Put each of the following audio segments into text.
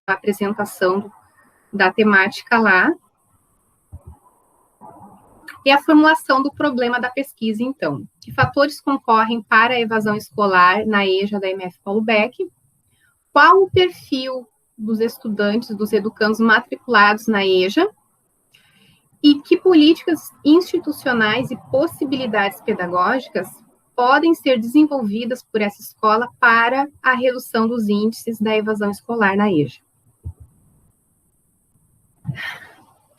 A apresentação da temática lá, e a formulação do problema da pesquisa, então. Que fatores concorrem para a evasão escolar na EJA da MF Paulo Beck? Qual o perfil dos estudantes, dos educandos matriculados na EJA? E que políticas institucionais e possibilidades pedagógicas podem ser desenvolvidas por essa escola para a redução dos índices da evasão escolar na EJA?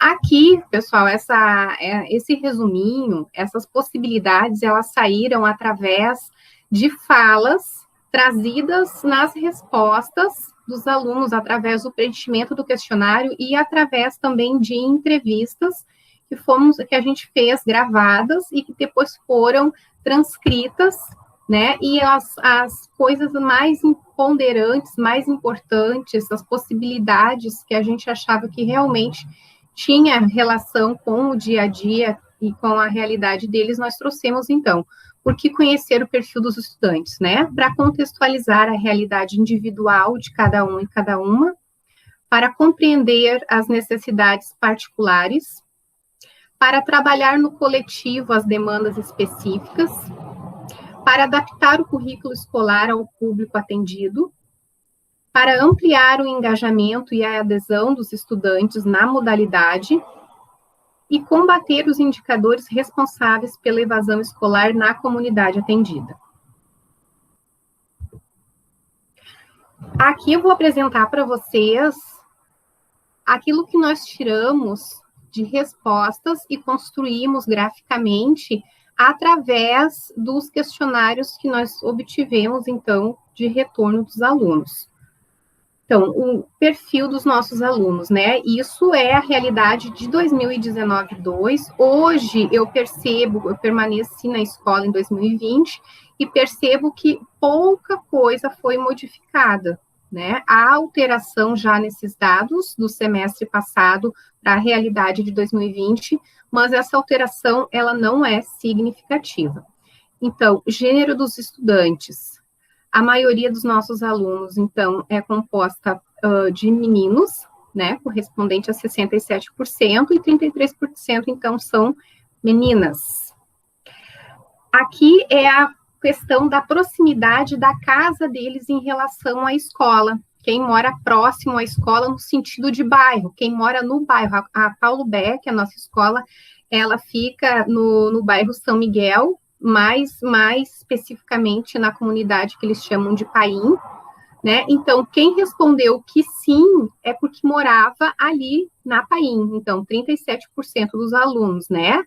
Aqui, pessoal, esse resuminho, essas possibilidades, elas saíram através de falas trazidas nas respostas dos alunos, através do preenchimento do questionário e através também de entrevistas que a gente fez gravadas e que depois foram transcritas, né? E as coisas mais ponderantes, mais importantes, as possibilidades que a gente achava que realmente tinha relação com o dia a dia e com a realidade deles, nós trouxemos, então, porque conhecer o perfil dos estudantes, né? Para contextualizar a realidade individual de cada um e cada uma, para compreender as necessidades particulares, para trabalhar no coletivo as demandas específicas, para adaptar o currículo escolar ao público atendido, para ampliar o engajamento e a adesão dos estudantes na modalidade e combater os indicadores responsáveis pela evasão escolar na comunidade atendida. Aqui eu vou apresentar para vocês aquilo que nós tiramos de respostas e construímos graficamente através dos questionários que nós obtivemos, então, de retorno dos alunos. Então, o perfil dos nossos alunos, né? Isso é a realidade de 2019-2. Hoje, eu permaneci na escola em 2020 e percebo que pouca coisa foi modificada, né? Há alteração já nesses dados do semestre passado para a realidade de 2020, mas essa alteração, ela não é significativa. Então, gênero dos estudantes. A maioria dos nossos alunos, então, é composta de meninos, né, correspondente a 67%, e 33%, então, são meninas. Aqui é a questão da proximidade da casa deles em relação à escola. Quem mora próximo à escola no sentido de bairro, quem mora no bairro. A Paulo Beck, a nossa escola, ela fica no bairro São Miguel, mais especificamente na comunidade que eles chamam de Paim, né? Então, quem respondeu que sim é porque morava ali na Paim, então 37% dos alunos, né?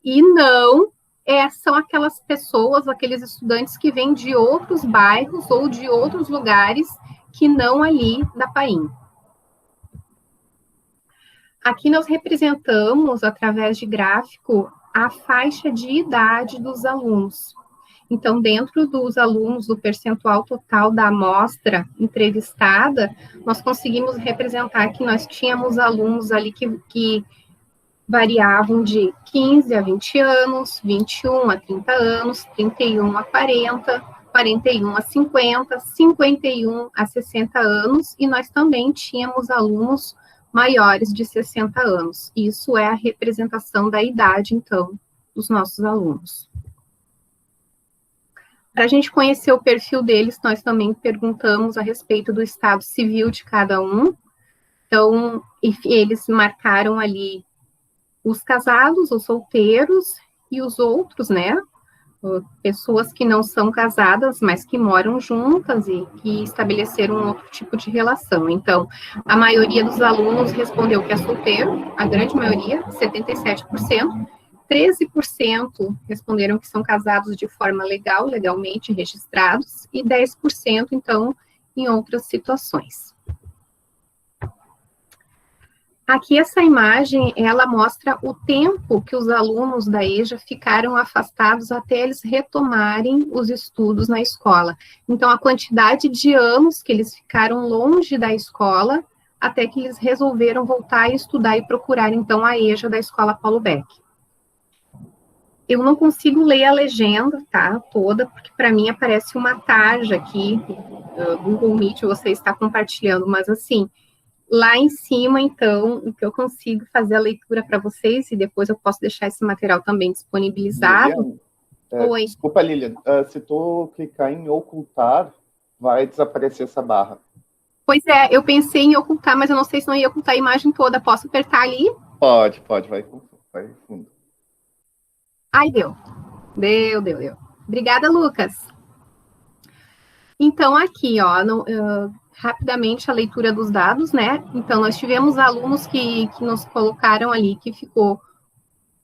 E não são aquelas pessoas, aqueles estudantes que vêm de outros bairros ou de outros lugares que não ali da Paim. Aqui nós representamos, através de gráfico, a faixa de idade dos alunos. Então, dentro dos alunos, do percentual total da amostra entrevistada, nós conseguimos representar que nós tínhamos alunos ali que variavam de 15 a 20 anos, 21 a 30 anos, 31 a 40, 41 a 50, 51 a 60 anos, e nós também tínhamos alunos maiores de 60 anos. Isso é a representação da idade, então, dos nossos alunos. Para a gente conhecer o perfil deles, nós também perguntamos a respeito do estado civil de cada um. Então, eles marcaram ali os casados, os solteiros e os outros, né? pessoas que não são casadas, mas que moram juntas e que estabeleceram um outro tipo de relação. Então, a maioria dos alunos respondeu que é solteiro, a grande maioria, 77%, 13% responderam que são casados de forma legal, legalmente registrados, e 10%, então, em outras situações. Aqui essa imagem, ela mostra o tempo que os alunos da EJA ficaram afastados até eles retomarem os estudos na escola. Então, a quantidade de anos que eles ficaram longe da escola, até que eles resolveram voltar a estudar e procurar, então, a EJA da Escola Paulo Beck. Eu não consigo ler a legenda, tá, toda, porque para mim aparece uma tarja aqui, Google Meet, você está compartilhando, mas assim, lá em cima, então, o que eu consigo fazer a leitura para vocês, e depois eu posso deixar esse material também disponibilizado. Lilian, desculpa, Lilian, se tu clicar em ocultar, vai desaparecer essa barra. Pois é, eu pensei em ocultar, mas eu não sei se não ia ocultar a imagem toda. Posso apertar ali? Pode, vai fundo. Ai, deu. Obrigada, Lucas. Então, aqui, ó, rapidamente a leitura dos dados, né? Então, nós tivemos alunos que nos colocaram ali que ficou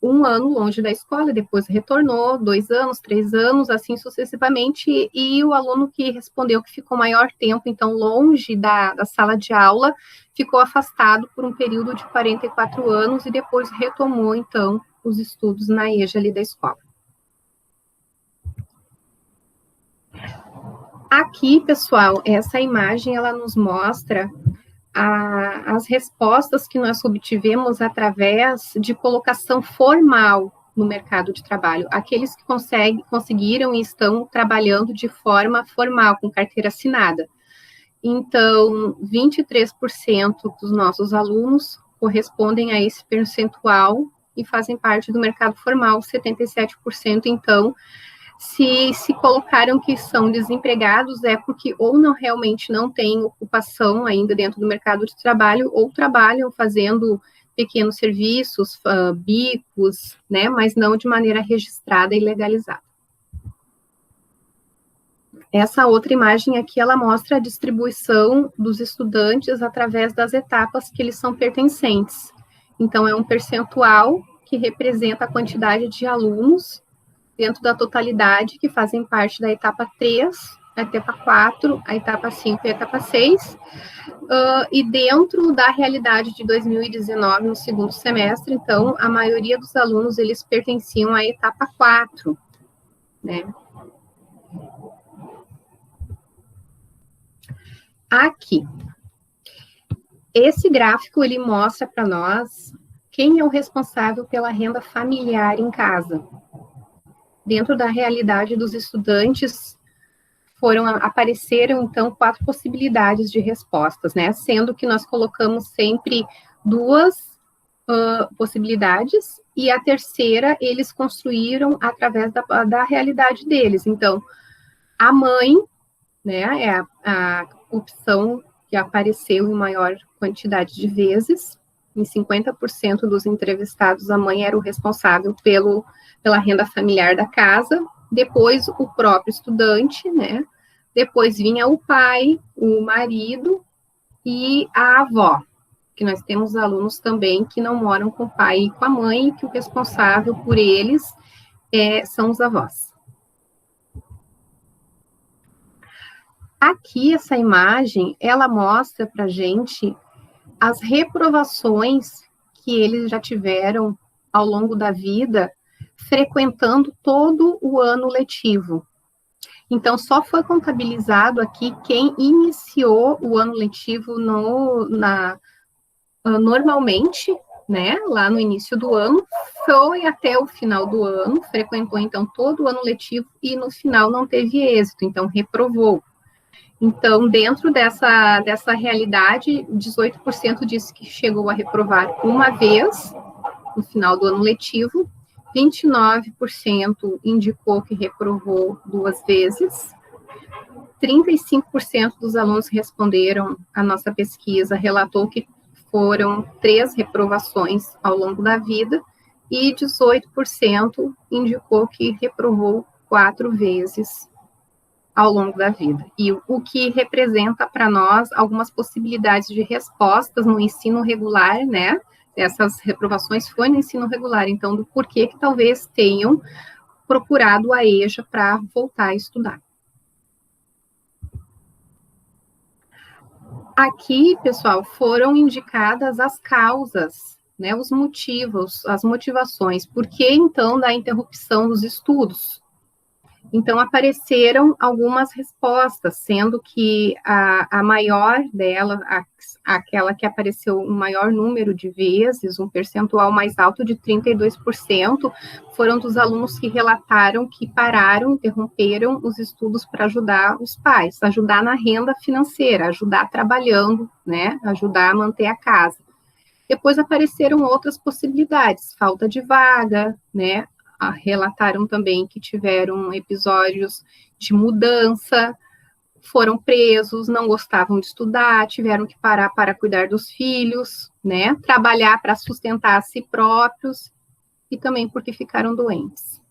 1 ano longe da escola, depois retornou, 2 anos, 3 anos, assim sucessivamente, e o aluno que respondeu que ficou maior tempo, então, longe da sala de aula, ficou afastado por um período de 44 anos e depois retomou, então, os estudos na EJA ali da escola. Aqui, pessoal, essa imagem, ela nos mostra as respostas que nós obtivemos através de colocação formal no mercado de trabalho. Aqueles que conseguiram e estão trabalhando de forma formal, com carteira assinada. Então, 23% dos nossos alunos correspondem a esse percentual e fazem parte do mercado formal, 77%, então, se colocaram que são desempregados, é porque ou não realmente não têm ocupação ainda dentro do mercado de trabalho, ou trabalham fazendo pequenos serviços, bicos, né, mas não de maneira registrada e legalizada. Essa outra imagem aqui, ela mostra a distribuição dos estudantes através das etapas que eles são pertencentes. Então, é um percentual que representa a quantidade de alunos dentro da totalidade, que fazem parte da etapa 3, a etapa 4, a etapa 5 e a etapa 6, e dentro da realidade de 2019, no segundo semestre, então, a maioria dos alunos, eles pertenciam à etapa 4, né? Aqui, esse gráfico, ele mostra para nós quem é o responsável pela renda familiar em casa. Dentro da realidade dos estudantes, apareceram, então, 4 possibilidades de respostas, né? Sendo que nós colocamos sempre 2 possibilidades, e a terceira eles construíram através da realidade deles. Então, a mãe, né, é a opção que apareceu em maior quantidade de vezes. Em 50% dos entrevistados, a mãe era o responsável pela renda familiar da casa, depois o próprio estudante, né? Depois vinha o pai, o marido e a avó, que nós temos alunos também que não moram com o pai e com a mãe, e que o responsável por eles são os avós. Aqui, essa imagem, ela mostra para a gente as reprovações que eles já tiveram ao longo da vida, frequentando todo o ano letivo. Então, só foi contabilizado aqui quem iniciou o ano letivo normalmente, né, lá no início do ano, foi até o final do ano, frequentou, então, todo o ano letivo e, no final, não teve êxito, então, reprovou. Então, dentro dessa realidade, 18% disse que chegou a reprovar uma vez, no final do ano letivo, 29% indicou que reprovou 2 vezes, 35% dos alunos que responderam à nossa pesquisa relatou que foram 3 reprovações ao longo da vida, e 18% indicou que reprovou 4 vezes ao longo da vida. E o que representa para nós algumas possibilidades de respostas no ensino regular, né? Essas reprovações foi no ensino regular, então, do porquê que talvez tenham procurado a EJA para voltar a estudar. Aqui, pessoal, foram indicadas as causas, né, os motivos, as motivações, por que, então, da interrupção dos estudos. Então, apareceram algumas respostas, sendo que a maior dela, aquela que apareceu um maior número de vezes, um percentual mais alto de 32%, foram dos alunos que relataram que pararam, interromperam os estudos para ajudar os pais, ajudar na renda financeira, ajudar trabalhando, né, ajudar a manter a casa. Depois apareceram outras possibilidades, falta de vaga, né, relataram também que tiveram episódios de mudança, foram presos, não gostavam de estudar, tiveram que parar para cuidar dos filhos, né, trabalhar para sustentar a si próprios, e também porque ficaram doentes.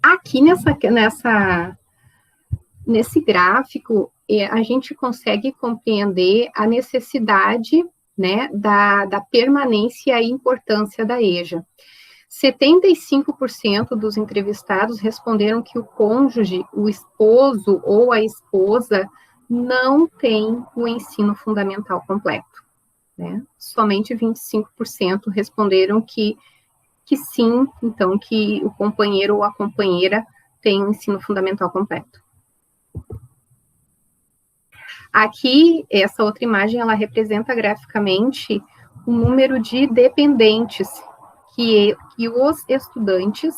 Aqui nesse gráfico, a gente consegue compreender a necessidade, né, da permanência e importância da EJA. 75% dos entrevistados responderam que o cônjuge, o esposo ou a esposa não tem o ensino fundamental completo, né? Somente 25% responderam que sim, então, que o companheiro ou a companheira tem o ensino fundamental completo. Aqui, essa outra imagem, ela representa graficamente o número de dependentes que os estudantes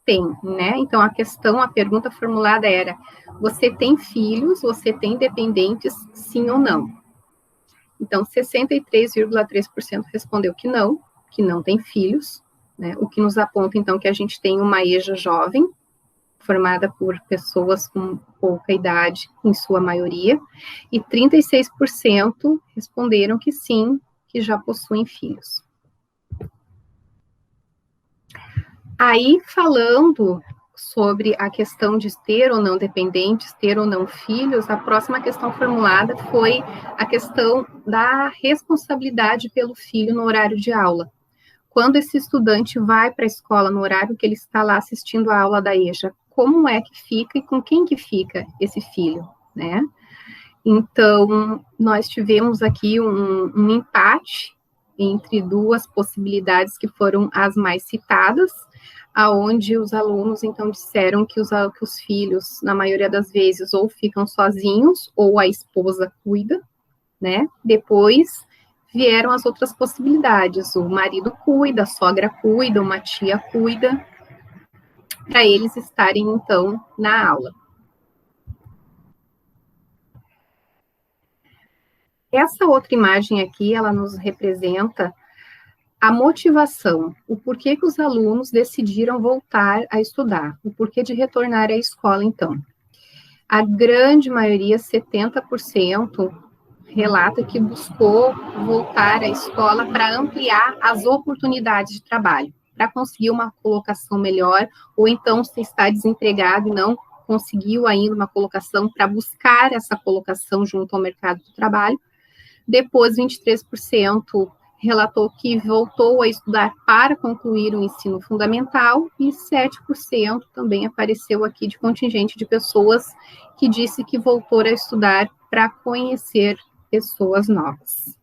têm, né? Então, a pergunta formulada era, você tem filhos, você tem dependentes, sim ou não? Então, 63,3% respondeu que não tem filhos, né? O que nos aponta, então, que a gente tem uma EJA jovem, formada por pessoas com pouca idade, em sua maioria, e 36% responderam que sim, que já possuem filhos. Aí, falando sobre a questão de ter ou não dependentes, ter ou não filhos, a próxima questão formulada foi a questão da responsabilidade pelo filho no horário de aula. Quando esse estudante vai para a escola no horário que ele está lá assistindo a aula da EJA, como é que fica e com quem que fica esse filho, né? Então, nós tivemos aqui um empate entre duas possibilidades que foram as mais citadas, aonde os alunos, então, disseram que os filhos, na maioria das vezes, ou ficam sozinhos, ou a esposa cuida, né? Depois vieram as outras possibilidades, o marido cuida, a sogra cuida, uma tia cuida, para eles estarem, então, na aula. Essa outra imagem aqui, ela nos representa a motivação, o porquê que os alunos decidiram voltar a estudar, o porquê de retornar à escola, então. A grande maioria, 70%, relata que buscou voltar à escola para ampliar as oportunidades de trabalho, para conseguir uma colocação melhor, ou então se está desempregado e não conseguiu ainda uma colocação, para buscar essa colocação junto ao mercado de trabalho. Depois, 23% relatou que voltou a estudar para concluir o ensino fundamental, e 7% também apareceu aqui de contingente de pessoas que disse que voltou a estudar para conhecer pessoas novas.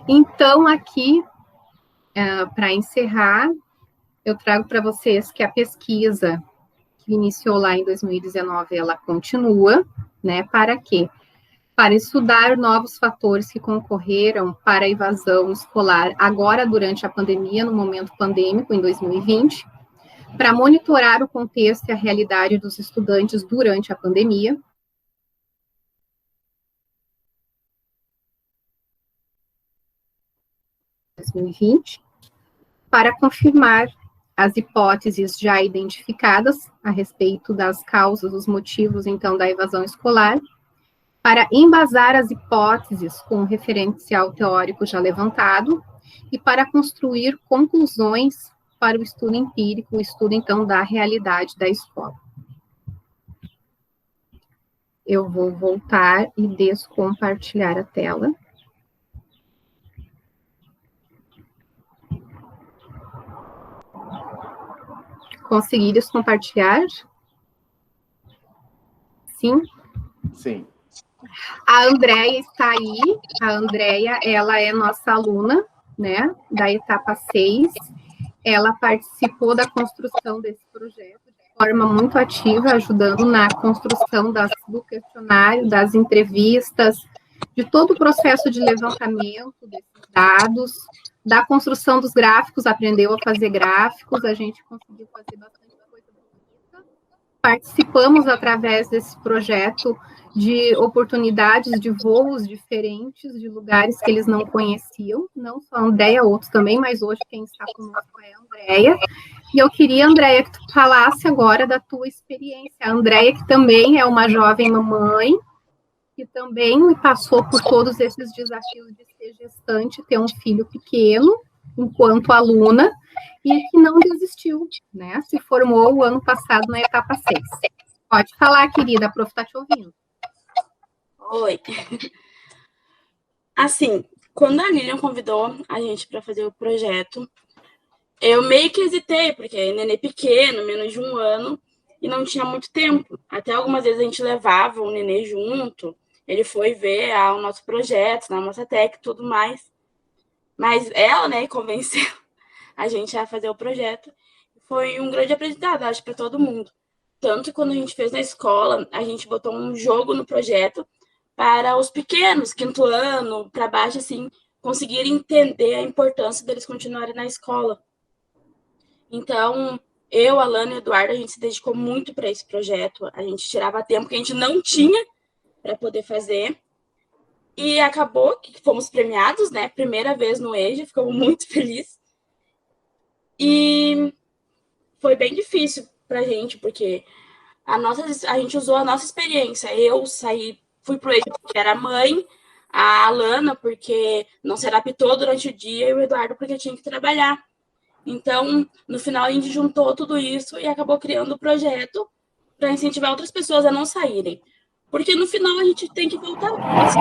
Então, aqui, para encerrar, eu trago para vocês que a pesquisa que iniciou lá em 2019, ela continua, né, para quê? Para estudar novos fatores que concorreram para a evasão escolar agora durante a pandemia, no momento pandêmico, em 2020, para monitorar o contexto e a realidade dos estudantes durante a pandemia, 2020, para confirmar as hipóteses já identificadas a respeito das causas, os motivos, então, da evasão escolar, para embasar as hipóteses com o referencial teórico já levantado e para construir conclusões para o estudo empírico, o estudo, então, da realidade da escola. Eu vou voltar e descompartilhar a tela. Consegui descompartilhar? Sim? Sim. A Andréia está aí. A Andréia, ela é nossa aluna, né, da etapa 6. Ela participou da construção desse projeto de forma muito ativa, ajudando na construção do questionário, das entrevistas, de todo o processo de levantamento desses dados, da construção dos gráficos, aprendeu a fazer gráficos, a gente conseguiu fazer bastante coisa bonita. Participamos, através desse projeto, de oportunidades de voos diferentes, de lugares que eles não conheciam, não só a Andréia, outros também, mas hoje quem está conosco é a Andréia. E eu queria, Andréia, que tu falasse agora da tua experiência. A Andréia, que também é uma jovem mamãe, que também passou por todos esses desafios de ser gestante, ter um filho pequeno, enquanto aluna, e que não desistiu, né? Se formou o ano passado na etapa 6. Pode falar, querida, a prof está te ouvindo. Oi. Assim, quando a Lilian convidou a gente para fazer o projeto, eu meio que hesitei, porque nenê pequeno, menos de 1 ano, e não tinha muito tempo. Até algumas vezes a gente levava o nenê junto, ele foi ver o nosso projeto, na nossa tech e tudo mais. Mas ela, né, convenceu a gente a fazer o projeto. Foi um grande aprendizado, acho, para todo mundo. Tanto que quando a gente fez na escola, a gente botou um jogo no projeto para os pequenos, 5º ano, para baixo, assim, conseguirem entender a importância deles continuarem na escola. Então, eu, Alana e o Eduardo, a gente se dedicou muito para esse projeto. A gente tirava tempo que a gente não tinha para poder fazer. E acabou que fomos premiados, né? Primeira vez no EJA, ficamos muito felizes. E foi bem difícil para a gente, porque a gente usou a nossa experiência. Eu fui pro EJA porque era mãe, a Alana porque não se adaptou durante o dia, e o Eduardo porque tinha que trabalhar. Então, no final, a gente juntou tudo isso e acabou criando o projeto para incentivar outras pessoas a não saírem. Porque no final a gente tem que voltar, assim,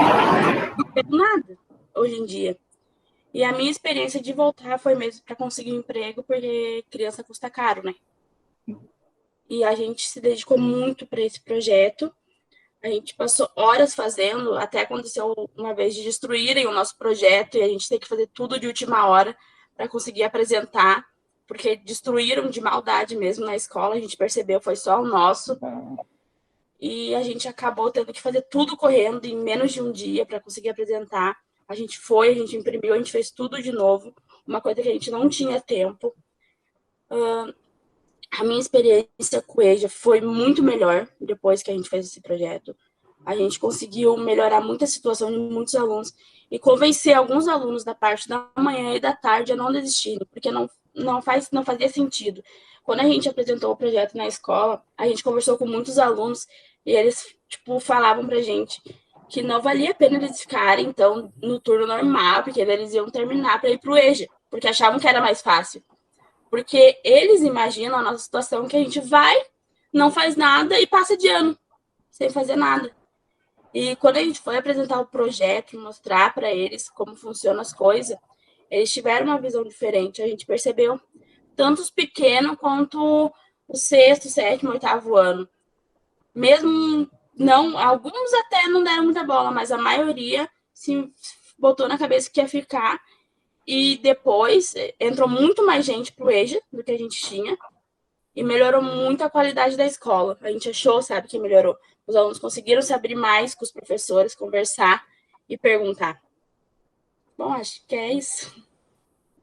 não tem nada hoje em dia. E a minha experiência de voltar foi mesmo para conseguir um emprego, porque criança custa caro, né? E a gente se dedicou muito para esse projeto. A gente passou horas fazendo, até aconteceu uma vez de destruírem o nosso projeto e a gente tem que fazer tudo de última hora para conseguir apresentar, porque destruíram de maldade mesmo na escola, a gente percebeu, foi só o nosso. E a gente acabou tendo que fazer tudo correndo em menos de um dia para conseguir apresentar. A gente imprimiu, a gente fez tudo de novo, uma coisa que a gente não tinha tempo. A minha experiência com o EJA foi muito melhor depois que a gente fez esse projeto. A gente conseguiu melhorar muito a situação de muitos alunos e convencer alguns alunos da parte da manhã e da tarde a não desistirem, porque não fazia sentido. Quando a gente apresentou o projeto na escola, a gente conversou com muitos alunos e eles, falavam pra gente que não valia a pena eles ficarem, então, no turno normal, porque eles iam terminar para ir pro EJA, porque achavam que era mais fácil. Porque eles imaginam a nossa situação que a gente vai, não faz nada e passa de ano, sem fazer nada. E quando a gente foi apresentar o projeto, mostrar para eles como funcionam as coisas, eles tiveram uma visão diferente. A gente percebeu tanto os pequenos quanto o 6º, 7º, 8º ano. Mesmo não, alguns até não deram muita bola, mas a maioria se botou na cabeça que ia ficar. E depois entrou muito mais gente pro EJA do que a gente tinha e melhorou muito a qualidade da escola. A gente achou, sabe, que melhorou. Os alunos conseguiram se abrir mais com os professores, conversar e perguntar. Bom, acho que é isso.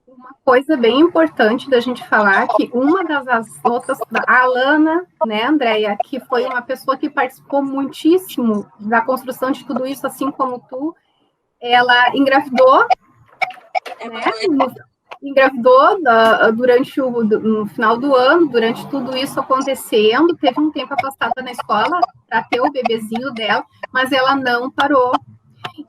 Uma coisa bem importante da gente falar que uma das outras, a Alana, né, Andréia, que foi uma pessoa que participou muitíssimo da construção de tudo isso, assim como tu, ela engravidou, né, engravidou no final do ano, durante tudo isso acontecendo, teve um tempo afastada na escola para ter o bebezinho dela, mas ela não parou.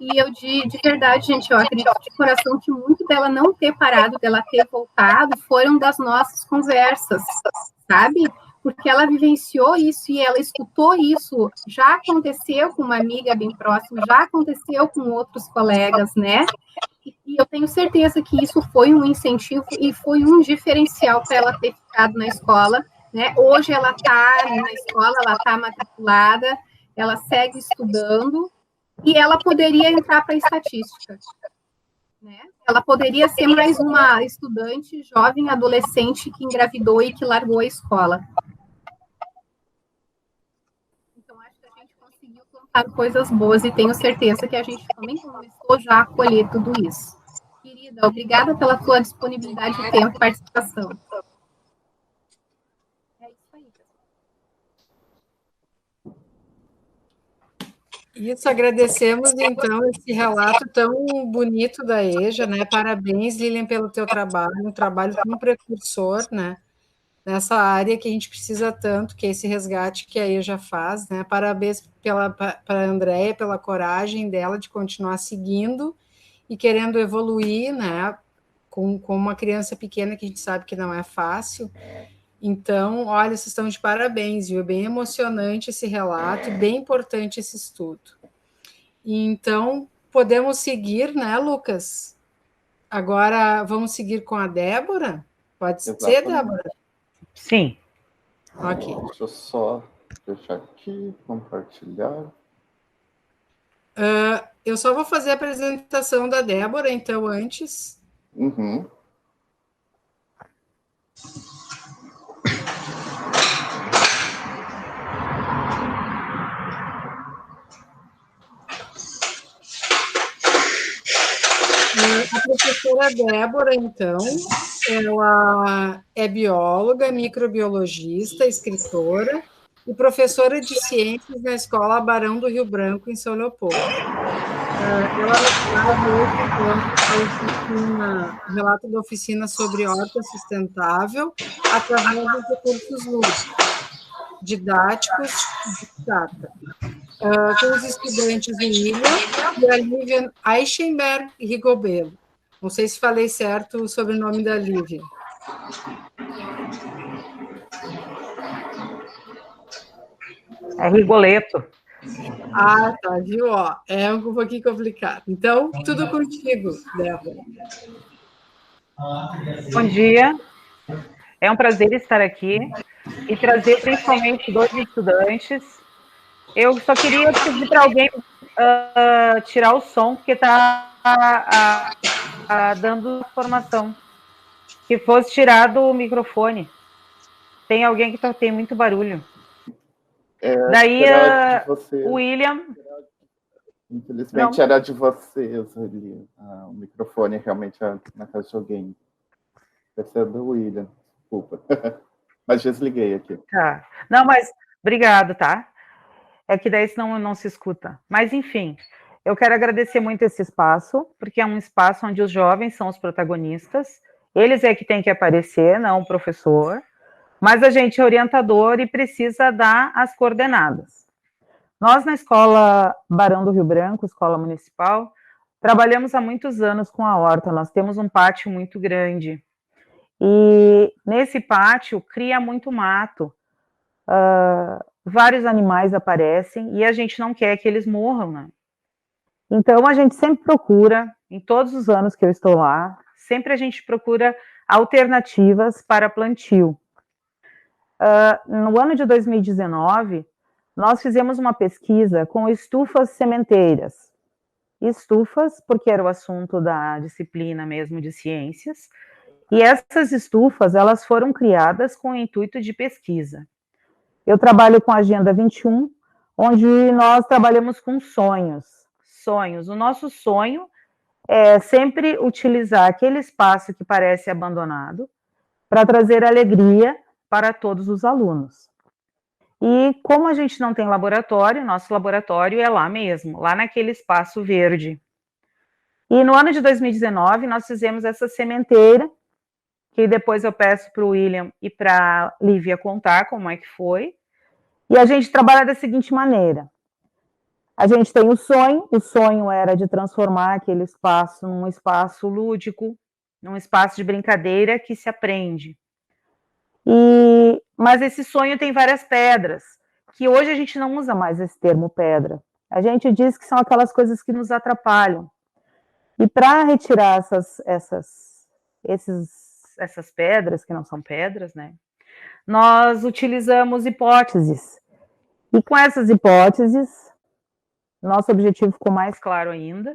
E eu, de verdade, gente, eu acredito de coração que muito dela não ter parado, dela ter voltado, foram das nossas conversas, sabe? Porque ela vivenciou isso e ela escutou isso. Já aconteceu com uma amiga bem próxima, já aconteceu com outros colegas, né? E eu tenho certeza que isso foi um incentivo e foi um diferencial para ela ter ficado na escola, né? Hoje ela está na escola, ela está matriculada, ela segue estudando, e ela poderia entrar para a estatística, né? Ela poderia ser mais uma estudante jovem, adolescente que engravidou e que largou a escola. Então, acho que a gente conseguiu plantar coisas boas e tenho certeza que a gente também começou já a colher tudo isso. Querida, obrigada pela tua disponibilidade de tempo e participação. É isso aí, pessoal. Isso, agradecemos, então, esse relato tão bonito da EJA, né? Parabéns, Lilian, pelo teu trabalho, um trabalho como precursor, né? Nessa área que a gente precisa tanto, que é esse resgate que a EJA faz, né? Parabéns para a Andréia, pela coragem dela de continuar seguindo e querendo evoluir, né? Com uma criança pequena, que a gente sabe que não é fácil. Então, olha, vocês estão de parabéns, viu? Bem emocionante esse relato e bem importante esse estudo. E, então, podemos seguir, né, Lucas? Agora, vamos seguir com a Débora? Pode ser, Débora? Sim. Ok. Deixa eu só deixar aqui, compartilhar. Eu só vou fazer a apresentação da Débora, então, antes. Uhum. A professora Débora, então, ela é bióloga, microbiologista, escritora e professora de ciências na Escola Barão do Rio Branco, em São Leopoldo. Ela o relato da oficina sobre horta sustentável através dos recursos lúdicos, didáticos de data. Com os estudantes William e a Lívia Eichenberg e Rigobelo. Não sei se falei certo o sobrenome da Lívia. É Rigoletto. Ah, tá, viu? Ó, é um pouquinho complicado. Então, tudo contigo, Débora. Bom dia. É um prazer estar aqui e trazer principalmente 2 estudantes. Eu só queria pedir para alguém tirar o som, porque está dando informação. Que fosse tirado o microfone. Tem alguém que tem muito barulho. Daí, o William... Infelizmente, não. Era de vocês ali. O microfone realmente na casa de alguém. Deve ser do William, desculpa. Mas desliguei aqui. Tá. Não, mas obrigado, tá? É que daí senão não se escuta. Mas, enfim, eu quero agradecer muito esse espaço, porque é um espaço onde os jovens são os protagonistas. Eles é que tem que aparecer, não o professor. Mas a gente é orientador e precisa dar as coordenadas. Nós, na Escola Barão do Rio Branco, Escola Municipal, trabalhamos há muitos anos com a horta. Nós temos um pátio muito grande. E nesse pátio cria muito mato. Vários animais aparecem e a gente não quer que eles morram, né? Então, a gente sempre procura, em todos os anos que eu estou lá, sempre a gente procura alternativas para plantio. No ano de 2019, nós fizemos uma pesquisa com estufas sementeiras. Estufas, porque era o assunto da disciplina mesmo de ciências, e essas estufas, elas foram criadas com o intuito de pesquisa. Eu trabalho com a Agenda 21, onde nós trabalhamos com sonhos. Sonhos. O nosso sonho é sempre utilizar aquele espaço que parece abandonado para trazer alegria para todos os alunos. E como a gente não tem laboratório, nosso laboratório é lá mesmo, lá naquele espaço verde. E no ano de 2019, nós fizemos essa sementeira, que depois eu peço para o William e para a Lívia contar como é que foi. E a gente trabalha da seguinte maneira. A gente tem o sonho era de transformar aquele espaço num espaço lúdico, num espaço de brincadeira que se aprende. Mas esse sonho tem várias pedras, que hoje a gente não usa mais esse termo pedra. A gente diz que são aquelas coisas que nos atrapalham. E para retirar essas pedras, que não são pedras, né, nós utilizamos hipóteses. E com essas hipóteses, nosso objetivo ficou mais claro ainda.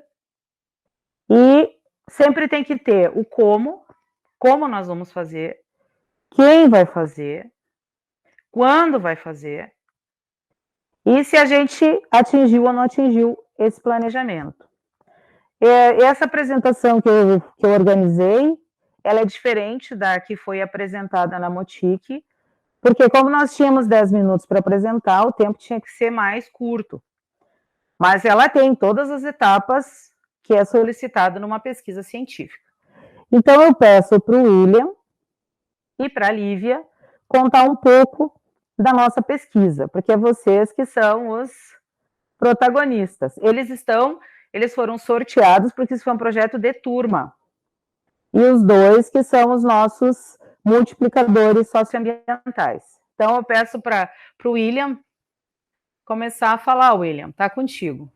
E sempre tem que ter o como nós vamos fazer, quem vai fazer, quando vai fazer, e se a gente atingiu ou não atingiu esse planejamento. Essa apresentação que eu organizei, ela é diferente da que foi apresentada na Motic, porque como nós tínhamos 10 minutos para apresentar, o tempo tinha que ser mais curto. Mas ela tem todas as etapas que é solicitado numa pesquisa científica. Então, eu peço para o William e para a Lívia contar um pouco da nossa pesquisa, porque é vocês que são os protagonistas. Eles foram sorteados porque isso foi um projeto de turma. E os dois que são os nossos multiplicadores socioambientais. Então, eu peço para o William começar a falar. William, está contigo.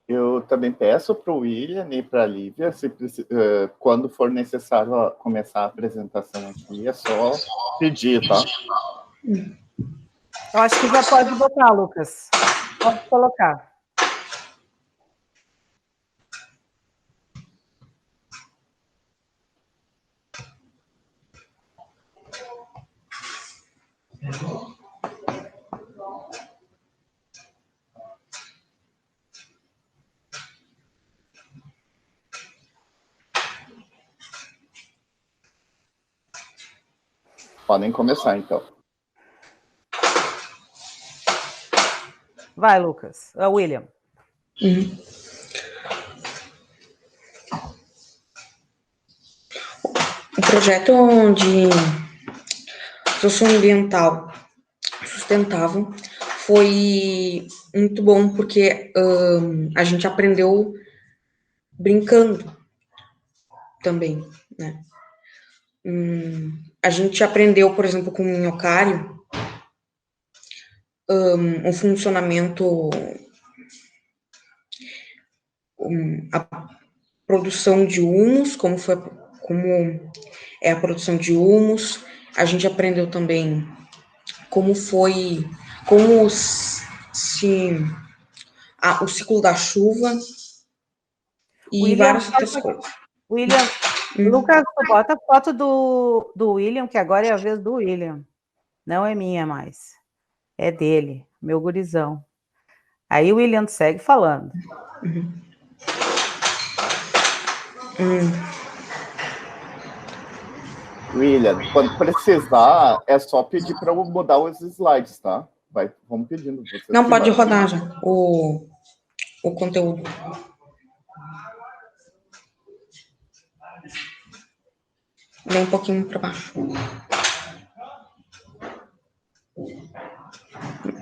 Eu também peço para o William e para a Lívia, quando for necessário começar a apresentação aqui, é só pedir, tá? Eu acho que já pode botar, Lucas. Pode colocar. Podem começar, então. Vai, Lucas. William. O projeto de socioambiental sustentável foi muito bom, porque a gente aprendeu brincando também, né? A gente aprendeu, por exemplo, com o minhocário, o funcionamento, a produção de humus, como é a produção de humus. A gente aprendeu também o ciclo da chuva e William, várias outras coisas. William, Lucas, bota a foto do William, que agora é a vez do William. Não é minha mais. É dele, meu gurizão. Aí o William segue falando. William, quando precisar, é só pedir para eu mudar os slides, tá? Vamos pedindo. Não, pode rodar já o conteúdo. Vem um pouquinho para baixo.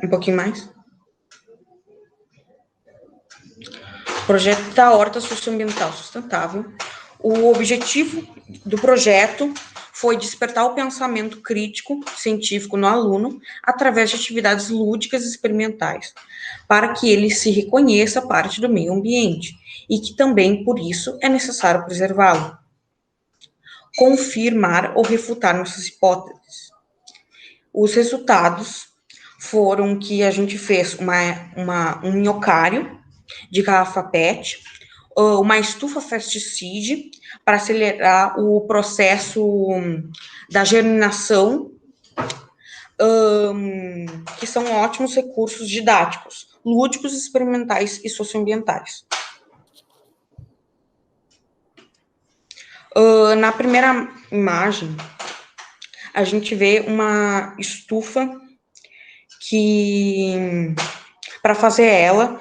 Um pouquinho mais. Projeto da Horta Socioambiental Sustentável. O objetivo do projeto foi despertar o pensamento crítico científico no aluno através de atividades lúdicas e experimentais, para que ele se reconheça parte do meio ambiente e que também, por isso, é necessário preservá-lo. Confirmar ou refutar nossas hipóteses. Os resultados foram que a gente fez um minhocário de garrafa PET, uma estufa Festicide para acelerar o processo da germinação, que são ótimos recursos didáticos, lúdicos, experimentais e socioambientais. Na primeira imagem, a gente vê uma estufa que, para fazer ela,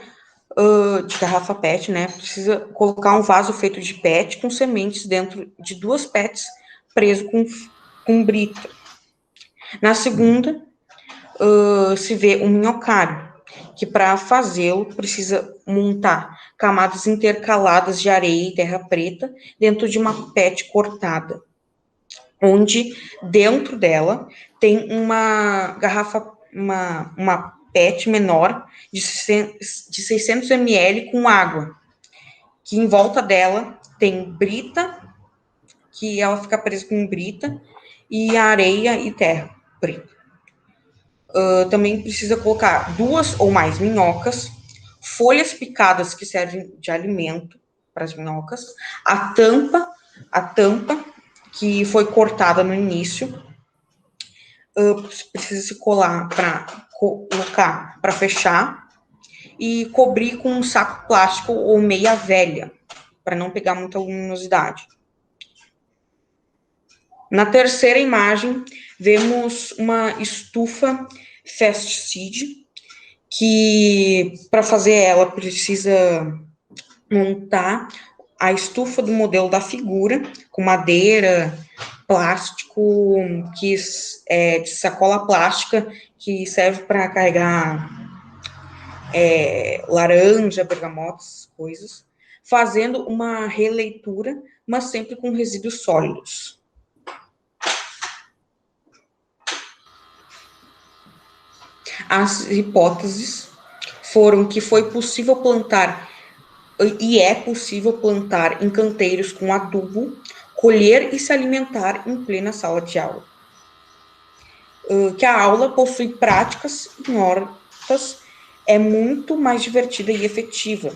de garrafa PET, né, precisa colocar um vaso feito de PET com sementes dentro de 2 PETs preso com brita. Na segunda, se vê um minhocário, que para fazê-lo precisa montar camadas intercaladas de areia e terra preta dentro de uma PET cortada, onde dentro dela tem uma garrafa, uma PET menor de 600 ml com água, que em volta dela tem brita, que ela fica presa com brita, e areia e terra preta. Também precisa colocar 2 ou mais minhocas, folhas picadas que servem de alimento para as minhocas, a tampa que foi cortada no início, precisa se colar para colocar, para fechar, e cobrir com um saco plástico ou meia velha, para não pegar muita luminosidade. Na terceira imagem, vemos uma estufa Fast Seed, que para fazer ela precisa montar a estufa do modelo da figura, com madeira, plástico, que é de sacola plástica, que serve para carregar laranja, bergamotas, coisas, fazendo uma releitura, mas sempre com resíduos sólidos. As hipóteses foram que foi possível plantar, e é possível plantar em canteiros com adubo, colher e se alimentar em plena sala de aula. Que a aula possui práticas em hortas, é muito mais divertida e efetiva.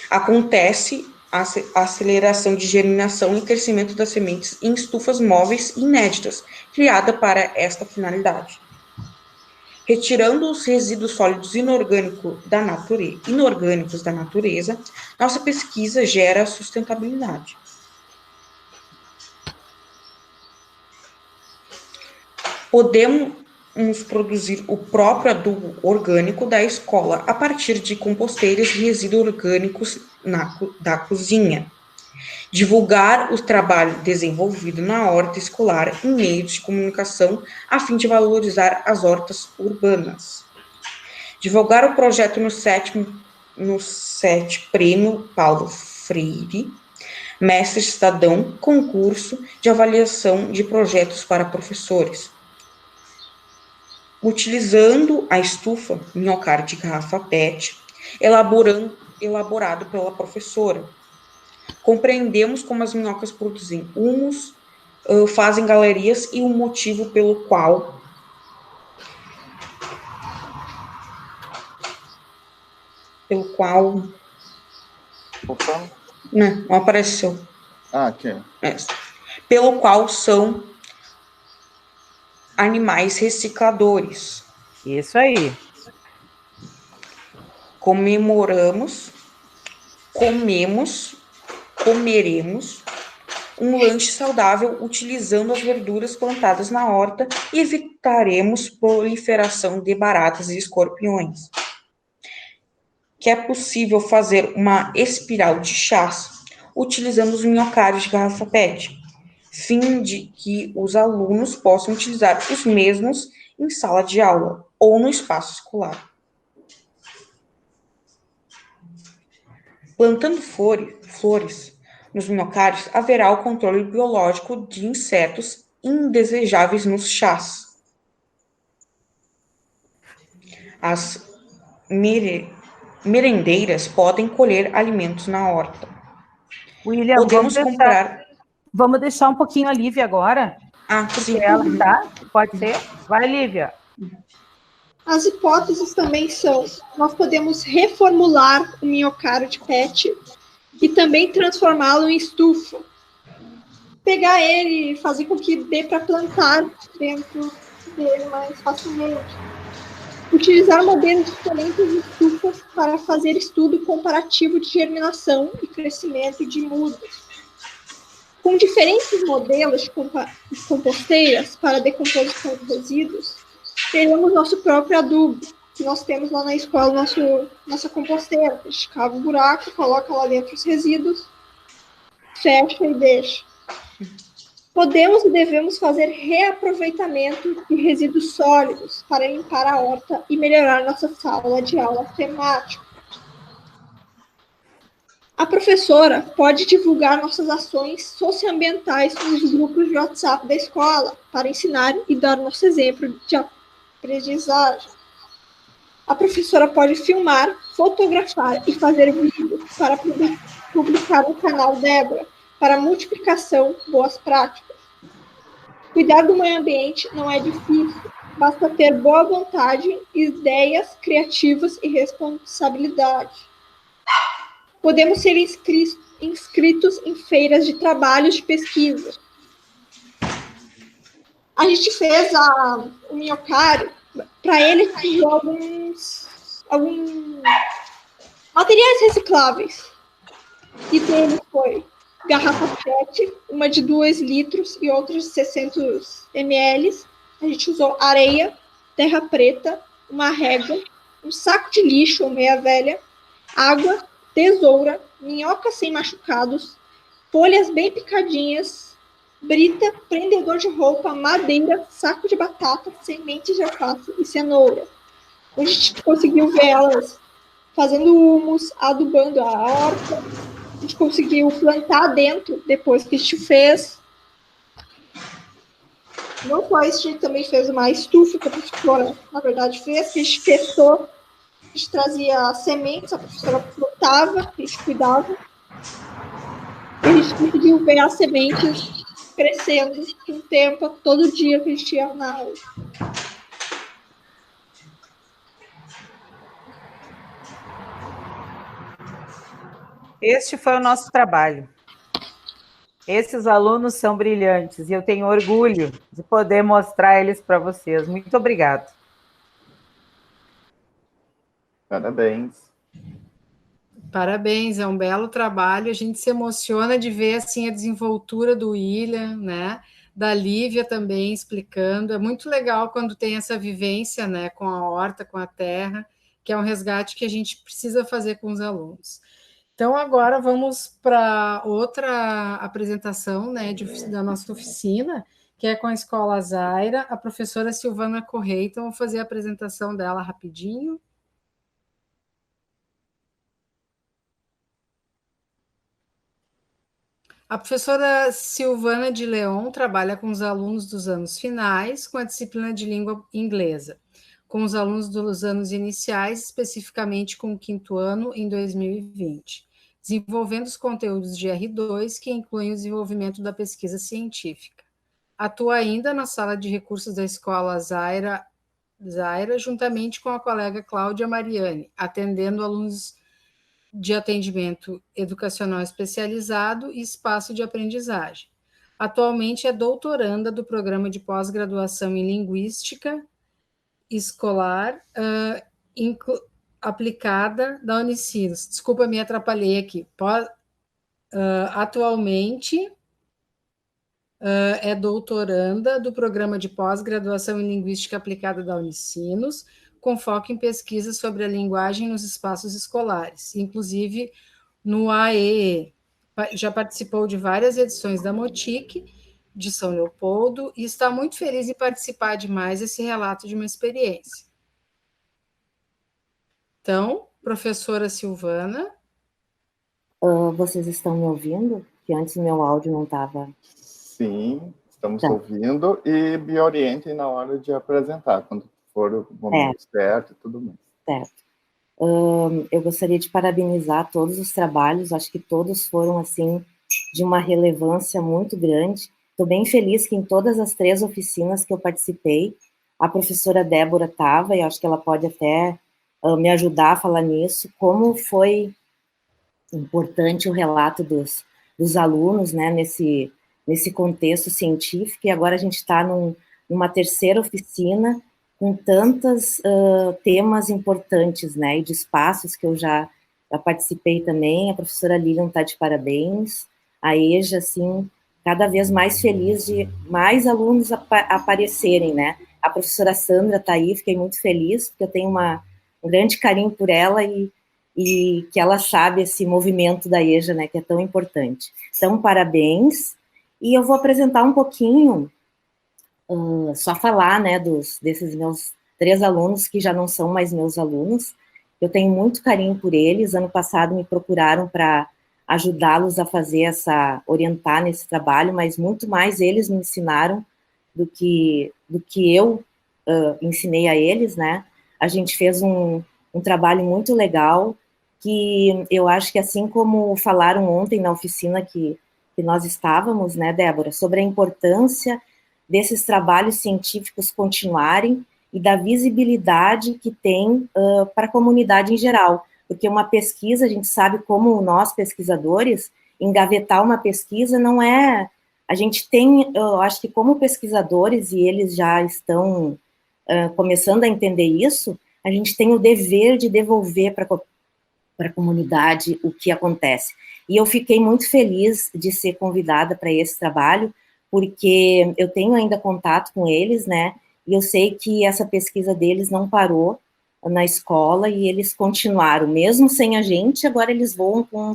Acontece a aceleração de germinação e crescimento das sementes em estufas móveis inéditas, criada para esta finalidade. Retirando os resíduos sólidos inorgânicos da natureza, nossa pesquisa gera sustentabilidade. Podemos produzir o próprio adubo orgânico da escola a partir de composteiras e resíduos orgânicos da cozinha. Divulgar o trabalho desenvolvido na horta escolar em meios de comunicação a fim de valorizar as hortas urbanas. Divulgar o projeto no 7º Prêmio Paulo Freire, Mestre Cidadão, concurso de avaliação de projetos para professores. Utilizando a estufa minhocária de garrafa PET, elaborado pela professora. Compreendemos como as minhocas produzem humus, fazem galerias e o motivo pelo qual Opa. Não apareceu. Aqui. Pelo qual são animais recicladores. Isso aí. Comeremos um lanche saudável utilizando as verduras plantadas na horta e evitaremos proliferação de baratas e escorpiões. Que é possível fazer uma espiral de chás utilizando os minhocários de garrafa PET, fim de que os alunos possam utilizar os mesmos em sala de aula ou no espaço escolar. Plantando flores nos minhocários, haverá o controle biológico de insetos indesejáveis nos chás. As merendeiras podem colher alimentos na horta. William, vamos deixar um pouquinho a Lívia agora. Sim. Ela, tá? Pode ser? Vai, Lívia. As hipóteses também são: nós podemos reformular o minhocário de PET e também transformá-lo em estufa. Pegar ele e fazer com que dê para plantar dentro dele mais facilmente. Utilizar modelos diferentes de estufas para fazer estudo comparativo de germinação e crescimento de mudas. Com diferentes modelos de composteiras para decomposição de resíduos, teremos nosso próprio adubo, que nós temos lá na escola, nossa composteira. A gente cava um buraco, coloca lá dentro os resíduos, fecha e deixa. Podemos e devemos fazer reaproveitamento de resíduos sólidos para limpar a horta e melhorar nossa sala de aula temática. A professora pode divulgar nossas ações socioambientais nos grupos de WhatsApp da escola para ensinar e dar nosso exemplo de aprendizagem. A professora pode filmar, fotografar e fazer vídeos para publicar no canal Débora para multiplicação boas práticas. Cuidar do meio ambiente não é difícil, basta ter boa vontade, ideias criativas e responsabilidade. Podemos ser inscritos em feiras de trabalhos de pesquisa. A gente fez o minhocário, para ele tem alguns materiais recicláveis. E dele foi garrafa PET, uma de 2 litros e outra de 600 ml. A gente usou areia, terra preta, uma régua, um saco de lixo ou meia velha, água, tesoura, minhoca sem machucados, folhas bem picadinhas, brita, prendedor de roupa, madeira, saco de batata, sementes de alface e cenoura. A gente conseguiu ver elas fazendo humus, adubando a horta. A gente conseguiu plantar dentro depois que a gente fez. Não só isso, a gente também fez uma estufa que a professora, na verdade, fez, que a gente testou. A gente trazia sementes, a professora plantava, a gente cuidava. E a gente conseguiu ver as sementes crescendo com o tempo, todo dia que a gente ia na aula. Este foi o nosso trabalho. Esses alunos são brilhantes e eu tenho orgulho de poder mostrar eles para vocês. Muito obrigada. Parabéns. Parabéns, é um belo trabalho. A gente se emociona de ver assim a desenvoltura do William, né? Da Lívia também explicando. É muito legal quando tem essa vivência, né, com a horta, com a terra, que é um resgate que a gente precisa fazer com os alunos. Então, agora vamos para outra apresentação, né, da nossa oficina, que é com a Escola Zaira, a professora Silvana Correia. Então, vou fazer a apresentação dela rapidinho. A professora Silvana de Leon trabalha com os alunos dos anos finais, com a disciplina de língua inglesa, com os alunos dos anos iniciais, especificamente com o 5º ano, em 2020, desenvolvendo os conteúdos de R2, que incluem o desenvolvimento da pesquisa científica. Atua ainda na sala de recursos da Escola Zaira, juntamente com a colega Cláudia Mariani, atendendo alunos de atendimento educacional especializado e espaço de aprendizagem. Atualmente é doutoranda do programa de pós-graduação em Linguística Escolar aplicada da Unicinos. Desculpa, me atrapalhei aqui. Atualmente é doutoranda do programa de pós-graduação em Linguística Aplicada da Unicinos, com foco em pesquisa sobre a linguagem nos espaços escolares, inclusive no AEE. Já participou de várias edições da MOTIC, de São Leopoldo, e está muito feliz em participar de mais esse relato de uma experiência. Então, professora Silvana. Vocês estão me ouvindo? Que antes o meu áudio não estava... Sim, estamos ouvindo, e me orientem na hora de apresentar, quando for o momento certo e tudo mais. Certo. Eu gostaria de parabenizar todos os trabalhos, acho que todos foram, assim, de uma relevância muito grande. Estou bem feliz que em todas as 3 oficinas que eu participei, a professora Débora estava, e acho que ela pode até me ajudar a falar nisso, como foi importante o relato dos alunos, né, nesse contexto científico, e agora a gente está numa 3ª oficina com tantos temas importantes, né, e de espaços que eu já participei também. A professora Lilian está de parabéns, a EJA, assim, cada vez mais feliz de mais alunos aparecerem, né. A professora Sandra está aí, fiquei muito feliz, porque eu tenho um grande carinho por ela e que ela sabe esse movimento da EJA, né, que é tão importante. Então, parabéns. E eu vou apresentar um pouquinho, só falar, né, desses meus 3 alunos que já não são mais meus alunos. Eu tenho muito carinho por eles. Ano passado me procuraram para ajudá-los a orientar nesse trabalho, mas muito mais eles me ensinaram do que eu ensinei a eles, né? A gente fez um trabalho muito legal, que eu acho que, assim como falaram ontem na oficina que nós estávamos, né, Débora, sobre a importância desses trabalhos científicos continuarem e da visibilidade que tem para a comunidade em geral, porque uma pesquisa, a gente sabe como nós, pesquisadores, engavetar uma pesquisa não é... A gente tem, eu acho que como pesquisadores, e eles já estão começando a entender isso, a gente tem o dever de devolver para a comunidade o que acontece. E eu fiquei muito feliz de ser convidada para esse trabalho, porque eu tenho ainda contato com eles, né, e eu sei que essa pesquisa deles não parou na escola, e eles continuaram, mesmo sem a gente, agora eles voam com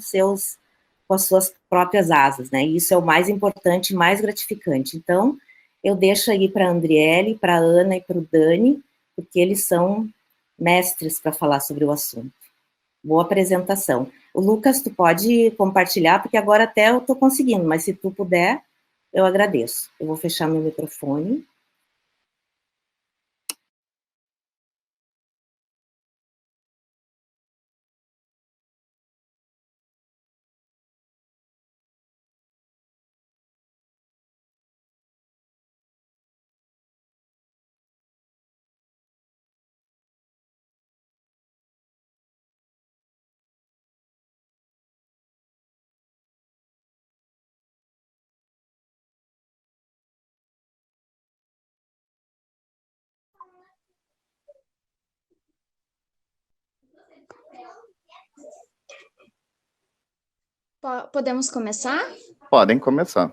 as suas próprias asas, né, e isso é o mais importante, mais gratificante. Então, eu deixo aí para a Andriele, para a Ana e para o Dani, porque eles são mestres para falar sobre o assunto. Boa apresentação. O Lucas, tu pode compartilhar, porque agora até eu estou conseguindo, mas se tu puder, eu agradeço. Eu vou fechar meu microfone. Podemos começar? Podem começar.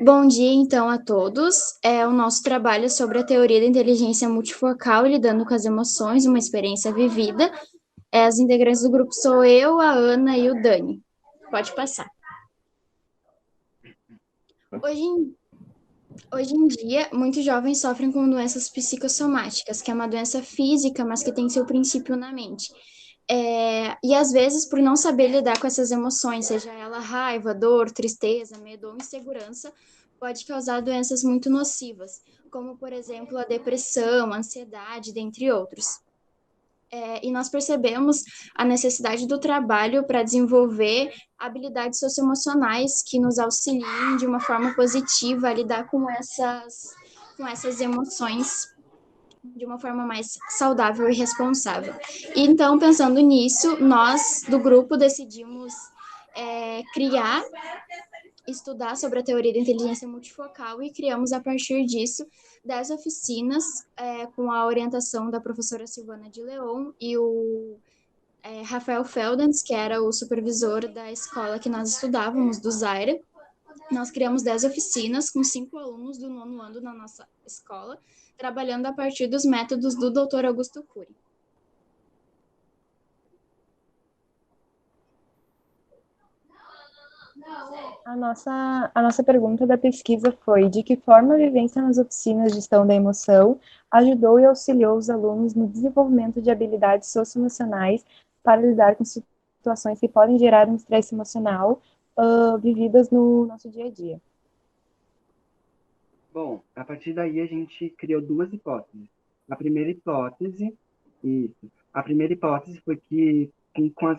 Bom dia, então, a todos. O nosso trabalho é sobre a teoria da inteligência multifocal e lidando com as emoções, uma experiência vivida. As integrantes do grupo sou eu, a Ana e o Dani. Pode passar. Hoje em dia, muitos jovens sofrem com doenças psicossomáticas, que é uma doença física, mas que tem seu princípio na mente. E às vezes, por não saber lidar com essas emoções, seja ela raiva, dor, tristeza, medo ou insegurança, pode causar doenças muito nocivas, como, por exemplo, a depressão, a ansiedade, dentre outros. E nós percebemos a necessidade do trabalho para desenvolver habilidades socioemocionais que nos auxiliem de uma forma positiva a lidar com essas emoções de uma forma mais saudável e responsável. Então, pensando nisso, nós do grupo decidimos estudar sobre a teoria da inteligência multifocal e criamos, a partir disso, 10 oficinas com a orientação da professora Silvana de Leon e o Rafael Feldens, que era o supervisor da escola que nós estudávamos, do Zaira. Nós criamos 10 oficinas com 5 alunos do 9º ano na nossa escola, trabalhando a partir dos métodos do Dr. Augusto Cury. A nossa pergunta da pesquisa foi: de que forma a vivência nas oficinas de gestão da emoção ajudou e auxiliou os alunos no desenvolvimento de habilidades socioemocionais para lidar com situações que podem gerar um estresse emocional vividas no nosso dia a dia? Bom, a partir daí a gente criou 2 hipóteses. A primeira hipótese foi que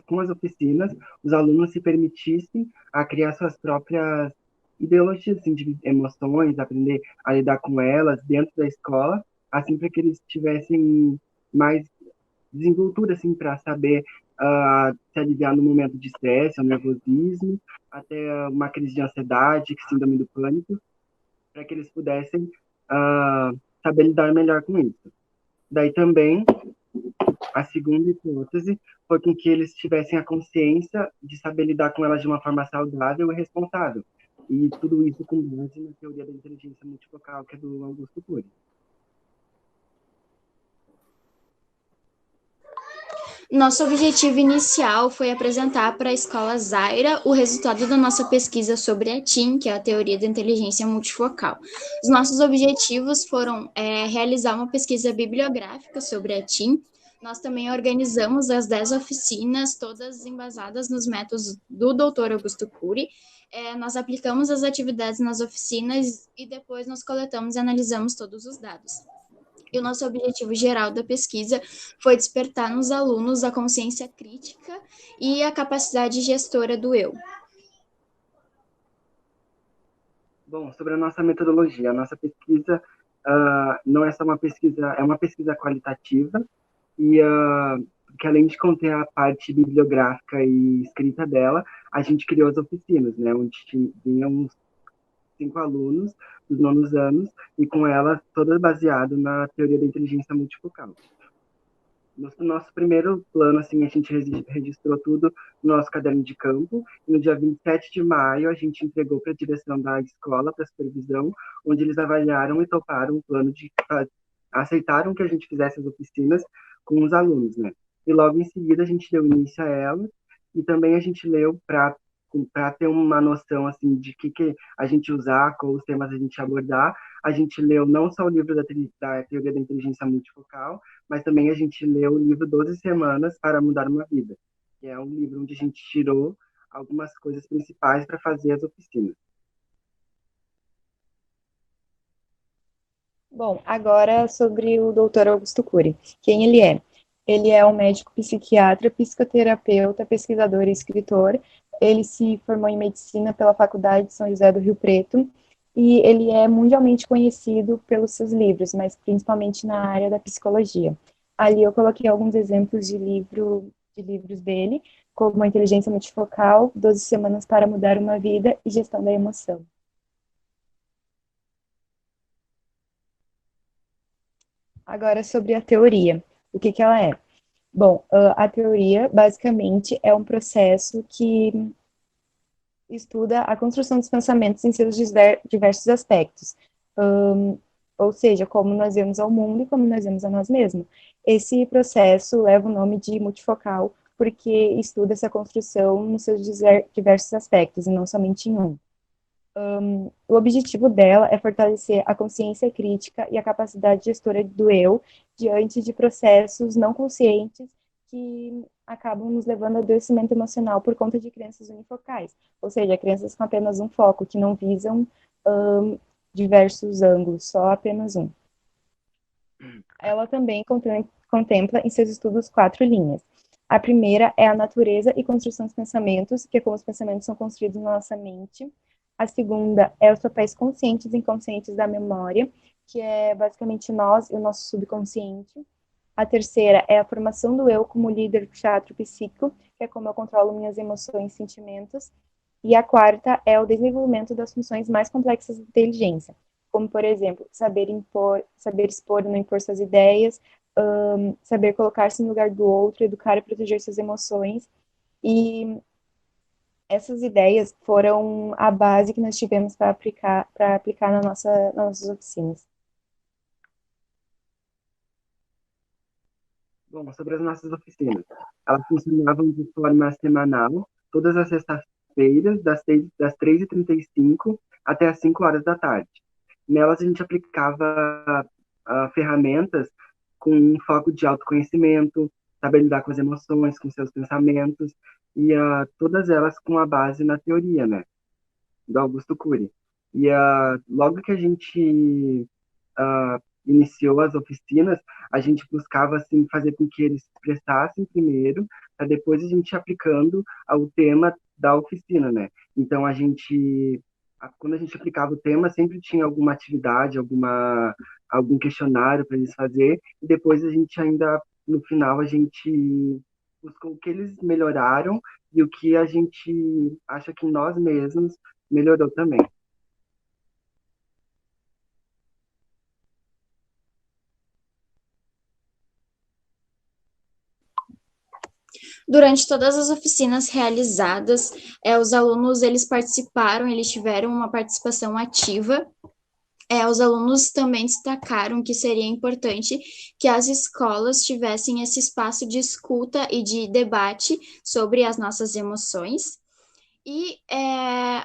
com as oficinas, os alunos se permitissem a criar suas próprias ideologias assim, de emoções, aprender a lidar com elas dentro da escola, assim para que eles tivessem mais desenvoltura assim, para saber se aliviar no momento de estresse, ou nervosismo, até uma crise de ansiedade, síndrome do pânico, para que eles pudessem saber lidar melhor com isso. Daí também, a segunda hipótese foi com que eles tivessem a consciência de saber lidar com elas de uma forma saudável e responsável. E tudo isso com base na teoria da inteligência multifocal, que é do Augusto Cury. Nosso objetivo inicial foi apresentar para a Escola Zaira o resultado da nossa pesquisa sobre a TIM, que é a Teoria da Inteligência Multifocal. Os nossos objetivos foram realizar uma pesquisa bibliográfica sobre a TIM. Nós também organizamos as 10 oficinas, todas embasadas nos métodos do Dr. Augusto Cury. Nós aplicamos as atividades nas oficinas e depois nós coletamos e analisamos todos os dados. E o nosso objetivo geral da pesquisa foi despertar nos alunos a consciência crítica e a capacidade gestora do eu. Bom, sobre a nossa metodologia, a nossa pesquisa não é só uma pesquisa, é uma pesquisa qualitativa, e que além de conter a parte bibliográfica e escrita dela, a gente criou as oficinas, né, onde tinha uns 5 alunos dos 9º anos, e com elas todas baseado na teoria da inteligência multifocal. No nosso primeiro plano, assim, a gente registrou tudo no nosso caderno de campo, e no dia 27 de maio a gente entregou para a direção da escola, para a supervisão, onde eles avaliaram e toparam o plano aceitaram que a gente fizesse as oficinas com os alunos, né? E logo em seguida a gente deu início a elas, e também a gente leu para ter uma noção, assim, de que a gente usar, quais os temas a gente abordar. A gente leu não só o livro da Teoria da Inteligência Multifocal, mas também a gente leu o livro 12 Semanas para Mudar uma Vida, que é um livro onde a gente tirou algumas coisas principais para fazer as oficinas. Bom, agora sobre o Dr. Augusto Cury. Quem ele é? Ele é um médico psiquiatra, psicoterapeuta, pesquisador e escritor. Ele se formou em medicina pela Faculdade de São José do Rio Preto e ele é mundialmente conhecido pelos seus livros, mas principalmente na área da psicologia. Ali eu coloquei alguns exemplos de livros dele, como A Inteligência Multifocal, 12 Semanas para Mudar uma Vida e Gestão da Emoção. Agora sobre a teoria. O que ela é? Bom, a teoria, basicamente, é um processo que estuda a construção dos pensamentos em seus diversos aspectos. Ou seja, como nós vemos ao mundo e como nós vemos a nós mesmos. Esse processo leva o nome de multifocal, porque estuda essa construção nos seus diversos aspectos, e não somente em um. O objetivo dela é fortalecer a consciência crítica e a capacidade gestora do eu diante de processos não conscientes que acabam nos levando ao adoecimento emocional por conta de crenças unifocais, ou seja, crenças com apenas um foco, que não visam diversos ângulos, só apenas um. Ela também contempla em seus estudos 4 linhas. A primeira é a natureza e construção dos pensamentos, que é como os pensamentos são construídos na nossa mente. A segunda é os papéis conscientes e inconscientes da memória, que é basicamente nós e o nosso subconsciente. A terceira é a formação do eu como líder do teatro psíquico, que é como eu controlo minhas emoções e sentimentos. E a quarta é o desenvolvimento das funções mais complexas da inteligência, como, por exemplo, saber expor e não impor suas ideias, saber colocar-se no lugar do outro, educar e proteger suas emoções. E essas ideias foram a base que nós tivemos para aplicar nas nossas oficinas. Bom, sobre as nossas oficinas. Elas funcionavam de forma semanal, todas as sextas-feiras, das 3h35 até as 5 horas da tarde. Nelas a gente aplicava ferramentas com um foco de autoconhecimento, saber lidar com as emoções, com seus pensamentos, e todas elas com a base na teoria, né, do Augusto Cury. E logo que a gente iniciou as oficinas, a gente buscava assim fazer com que eles expressassem primeiro, para depois a gente ir aplicando ao tema da oficina, né. Então quando a gente aplicava o tema, sempre tinha alguma atividade, algum questionário para eles fazer, e depois a gente ainda, no final, a gente buscou o que eles melhoraram e o que a gente acha que nós mesmos melhorou também. Durante todas as oficinas realizadas, os alunos, eles participaram, eles tiveram uma participação ativa. os alunos também destacaram que seria importante que as escolas tivessem esse espaço de escuta e de debate sobre as nossas emoções, e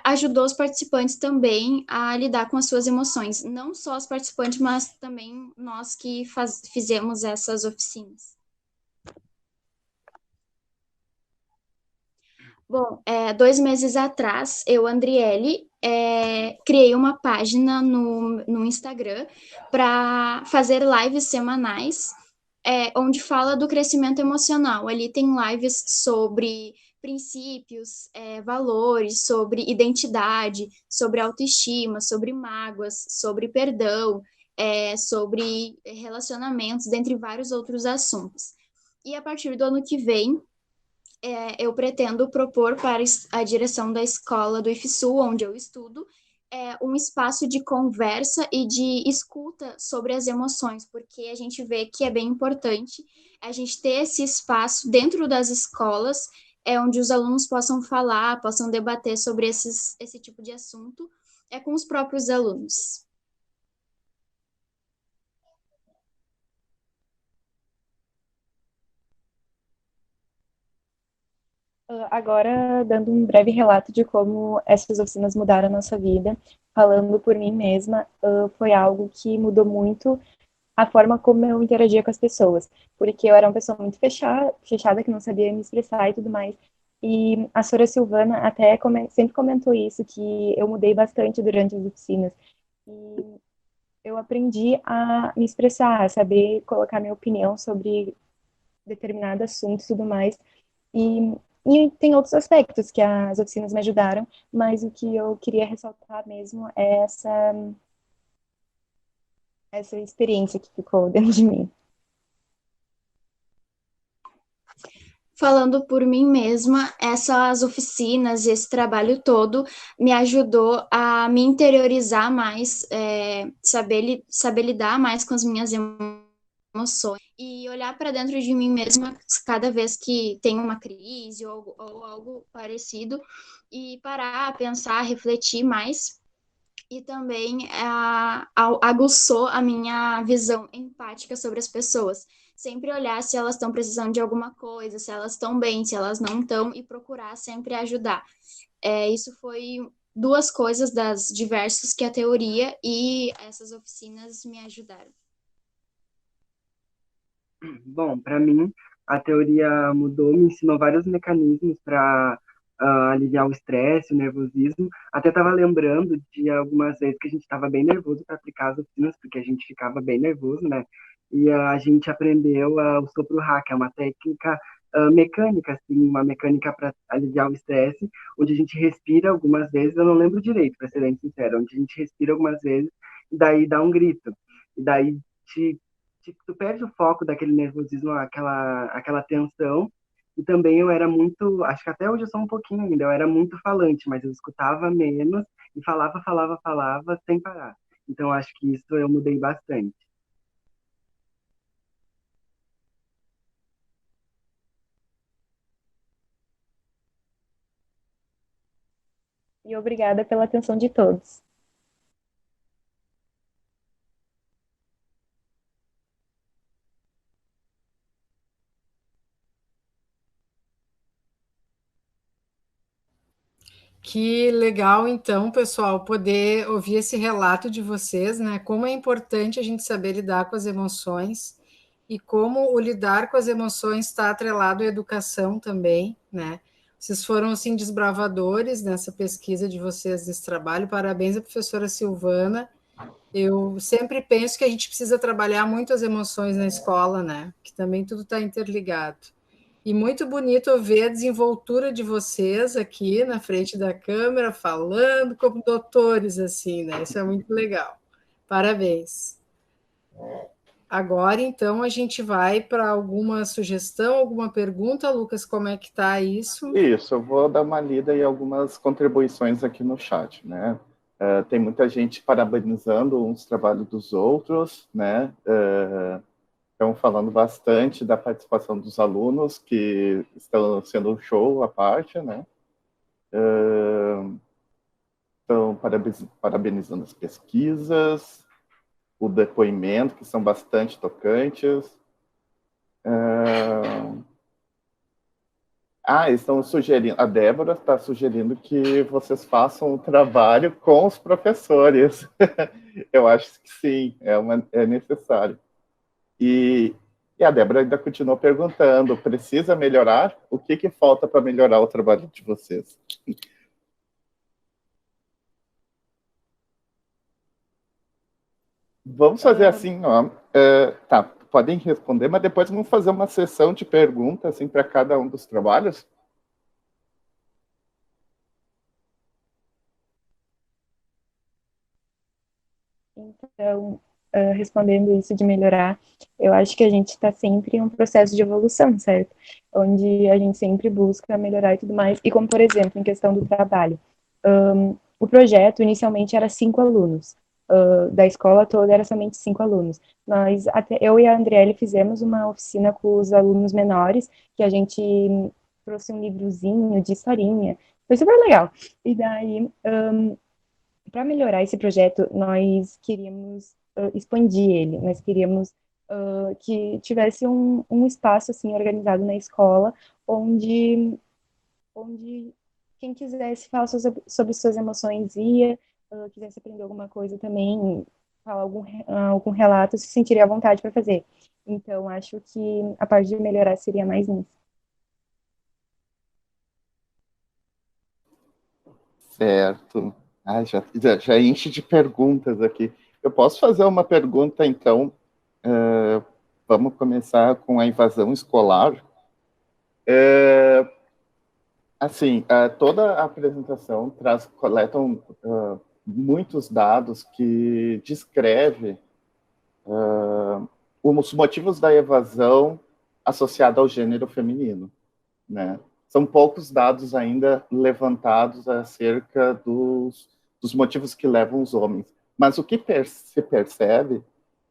ajudou os participantes também a lidar com as suas emoções, não só os participantes, mas também nós que fizemos essas oficinas. Bom, 2 meses atrás, eu, Andriele, criei uma página no Instagram para fazer lives semanais, onde fala do crescimento emocional. Ali tem lives sobre princípios, valores, sobre identidade, sobre autoestima, sobre mágoas, sobre perdão, sobre relacionamentos, dentre vários outros assuntos. E a partir do ano que vem, eu pretendo propor para a direção da escola do IFSU, onde eu estudo, um espaço de conversa e de escuta sobre as emoções, porque a gente vê que é bem importante a gente ter esse espaço dentro das escolas, onde os alunos possam falar, possam debater sobre esse tipo de assunto, com os próprios alunos. Agora, dando um breve relato de como essas oficinas mudaram a nossa vida, falando por mim mesma, foi algo que mudou muito a forma como eu interagia com as pessoas, porque eu era uma pessoa muito fechada, que não sabia me expressar e tudo mais. E a Sora Silvana até sempre comentou isso, que eu mudei bastante durante as oficinas. E eu aprendi a me expressar, a saber colocar minha opinião sobre determinado assunto e tudo mais. E tem outros aspectos que as oficinas me ajudaram, mas o que eu queria ressaltar mesmo é essa experiência que ficou dentro de mim. Falando por mim mesma, essas oficinas, esse trabalho todo me ajudou a me interiorizar mais, saber lidar mais com as minhas emoções e olhar para dentro de mim mesma cada vez que tem uma crise ou algo parecido, e parar, pensar, refletir mais. E também aguçou a minha visão empática sobre as pessoas. Sempre olhar se elas estão precisando de alguma coisa, se elas estão bem, se elas não estão, e procurar sempre ajudar. Isso foi 2 coisas das diversas que a teoria e essas oficinas me ajudaram. Bom, para mim, a teoria mudou, me ensinou vários mecanismos para aliviar o estresse, o nervosismo. Até estava lembrando de algumas vezes que a gente estava bem nervoso para aplicar as oficinas, porque a gente ficava bem nervoso, né? E a gente aprendeu o sopro Ra, que é uma técnica mecânica, assim, uma mecânica para aliviar o estresse, onde a gente respira algumas vezes, eu não lembro direito, para ser bem sincero, onde a gente respira algumas vezes e daí dá um grito. E daí tu perde o foco daquele nervosismo, aquela tensão. E também eu era muito, acho que até hoje eu sou um pouquinho ainda, eu era muito falante, mas eu escutava menos e falava sem parar. Então acho que isso eu mudei bastante. E obrigada pela atenção de todos. Que legal, então, pessoal, poder ouvir esse relato de vocês, né? Como é importante a gente saber lidar com as emoções e como o lidar com as emoções está atrelado à educação também, né? Vocês foram, assim, desbravadores nessa pesquisa de vocês, nesse trabalho. Parabéns à professora Silvana. Eu sempre penso que a gente precisa trabalhar muito as emoções na escola, né? Que também tudo está interligado. E muito bonito ver a desenvoltura de vocês aqui na frente da câmera, falando como doutores, assim, né? Isso é muito legal. Parabéns. Agora, então, a gente vai para alguma sugestão, alguma pergunta, Lucas, como é que está isso? Isso, eu vou dar uma lida em algumas contribuições aqui no chat, né? Tem muita gente parabenizando uns trabalhos dos outros, né? Estão falando bastante da participação dos alunos, que estão sendo um show à parte, né? estão parabenizando as pesquisas, o depoimento, que são bastante tocantes. Estão sugerindo, a Débora está sugerindo que vocês façam o trabalho com os professores. Eu acho que sim, é necessário. E a Débora ainda continuou perguntando, precisa melhorar? O que falta para melhorar o trabalho de vocês? Vamos fazer assim, ó. Tá, podem responder, mas depois vamos fazer uma sessão de perguntas assim, para cada um dos trabalhos. Então, respondendo isso de melhorar, eu acho que a gente está sempre em um processo de evolução, certo? Onde a gente sempre busca melhorar e tudo mais. E como, por exemplo, em questão do trabalho, o projeto inicialmente era 5 alunos. Da escola toda era somente 5 alunos. Eu e a Andriele fizemos uma oficina com os alunos menores, que a gente trouxe um livrozinho de historinha. Foi super legal. E daí, para melhorar esse projeto, nós queríamos expandir ele. Nós queríamos que tivesse um espaço assim organizado na escola, onde quem quisesse falar sobre suas emoções ia, quisesse aprender alguma coisa também, falar algum relato, se sentiria à vontade para fazer. Então, acho que a parte de melhorar seria mais nisso. Certo. Já enche de perguntas aqui. Eu posso fazer uma pergunta, então? Vamos começar com a invasão escolar. Assim, toda a apresentação coletam muitos dados que descrevem os motivos da evasão associada ao gênero feminino, né? São poucos dados ainda levantados acerca dos motivos que levam os homens. Mas o que se percebe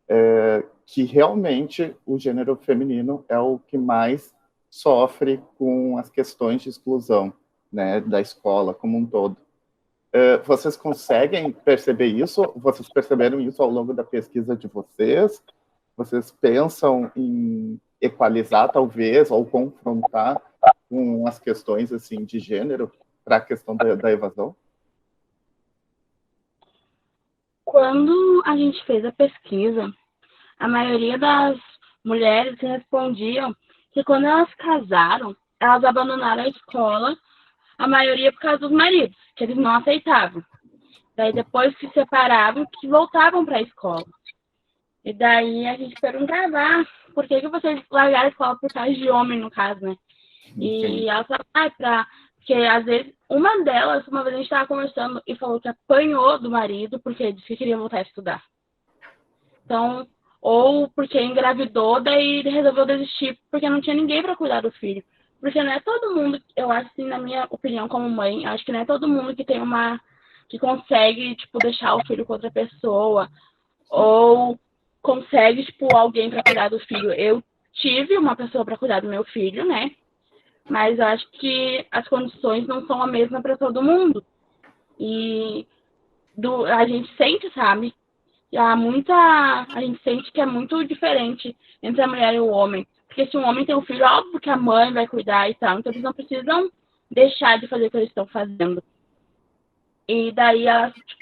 é que realmente o gênero feminino é o que mais sofre com as questões de exclusão, né, da escola como um todo. Vocês conseguem perceber isso? Vocês perceberam isso ao longo da pesquisa de vocês? Vocês pensam em equalizar, talvez, ou confrontar com as questões assim, de gênero para a questão da evasão? Quando a gente fez a pesquisa, a maioria das mulheres respondiam que quando elas casaram, elas abandonaram a escola, a maioria por causa dos maridos, que eles não aceitavam. Daí depois que se separavam, que voltavam para a escola. E daí a gente perguntava, por que vocês largaram a escola por causa de homem, no caso, né? E ela falava, porque às vezes, uma delas, uma vez a gente estava conversando e falou que apanhou do marido porque disse que queria voltar a estudar. Então, ou porque engravidou, daí resolveu desistir porque não tinha ninguém para cuidar do filho. Porque não é todo mundo, eu acho assim, na minha opinião como mãe, acho que não é todo mundo que tem que consegue, tipo, deixar o filho com outra pessoa, ou consegue, tipo, alguém para cuidar do filho. Eu tive uma pessoa para cuidar do meu filho, né? Mas eu acho que as condições não são a mesma para todo mundo. E a gente sente, sabe? A gente sente que é muito diferente entre a mulher e o homem. Porque se um homem tem um filho, óbvio que a mãe vai cuidar e tal. Então eles não precisam deixar de fazer o que eles estão fazendo. E daí, a gente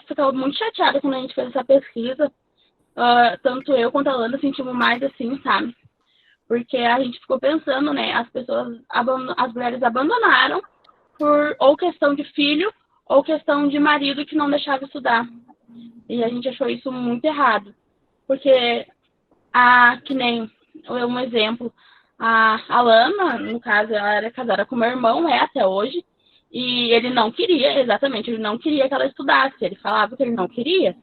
ficou muito chateada quando a gente fez essa pesquisa. Tanto eu quanto a Lana sentimos mais assim, sabe? Porque a gente ficou pensando, né? As mulheres abandonaram por ou questão de filho ou questão de marido que não deixava estudar. E a gente achou isso muito errado. Porque, que nem um exemplo, a Lana, no caso, ela era casada com meu irmão, até hoje, e ele não queria que ela estudasse. Ele falava que ele não queria,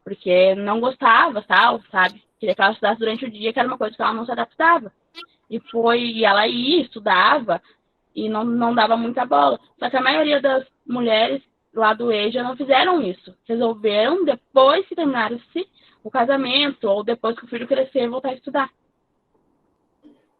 porque não gostava, tal, sabe? Queria que ela estudasse durante o dia, que era uma coisa que ela não se adaptava. E ela ia, estudava, e não dava muita bola. Só que a maioria das mulheres lá do EJA não fizeram isso. Resolveram, depois que terminaram-se o casamento, ou depois que o filho crescer, voltar a estudar.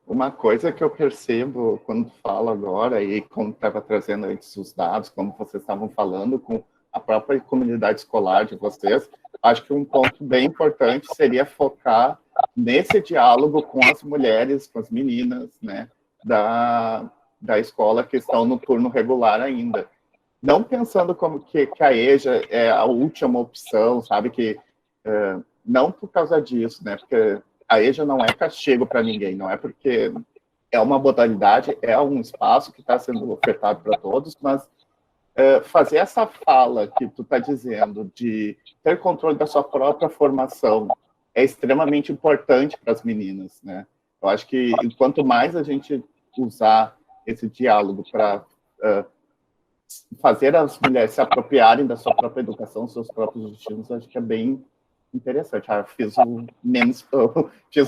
Uma coisa que eu percebo quando falo agora, e como estava trazendo antes os dados, como vocês estavam falando com a própria comunidade escolar de vocês, acho que um ponto bem importante seria focar nesse diálogo com as mulheres, com as meninas, né, da escola que estão no turno regular ainda. Não pensando como que a EJA é a última opção, sabe, que não por causa disso, né, porque a EJA não é castigo para ninguém, não é porque é uma modalidade, é um espaço que está sendo ofertado para todos, mas fazer essa fala que tu está dizendo de ter controle da sua própria formação é extremamente importante para as meninas, né? Eu acho que quanto mais a gente usar esse diálogo para fazer as mulheres se apropriarem da sua própria educação, dos seus próprios destinos, acho que é bem interessante. Fiz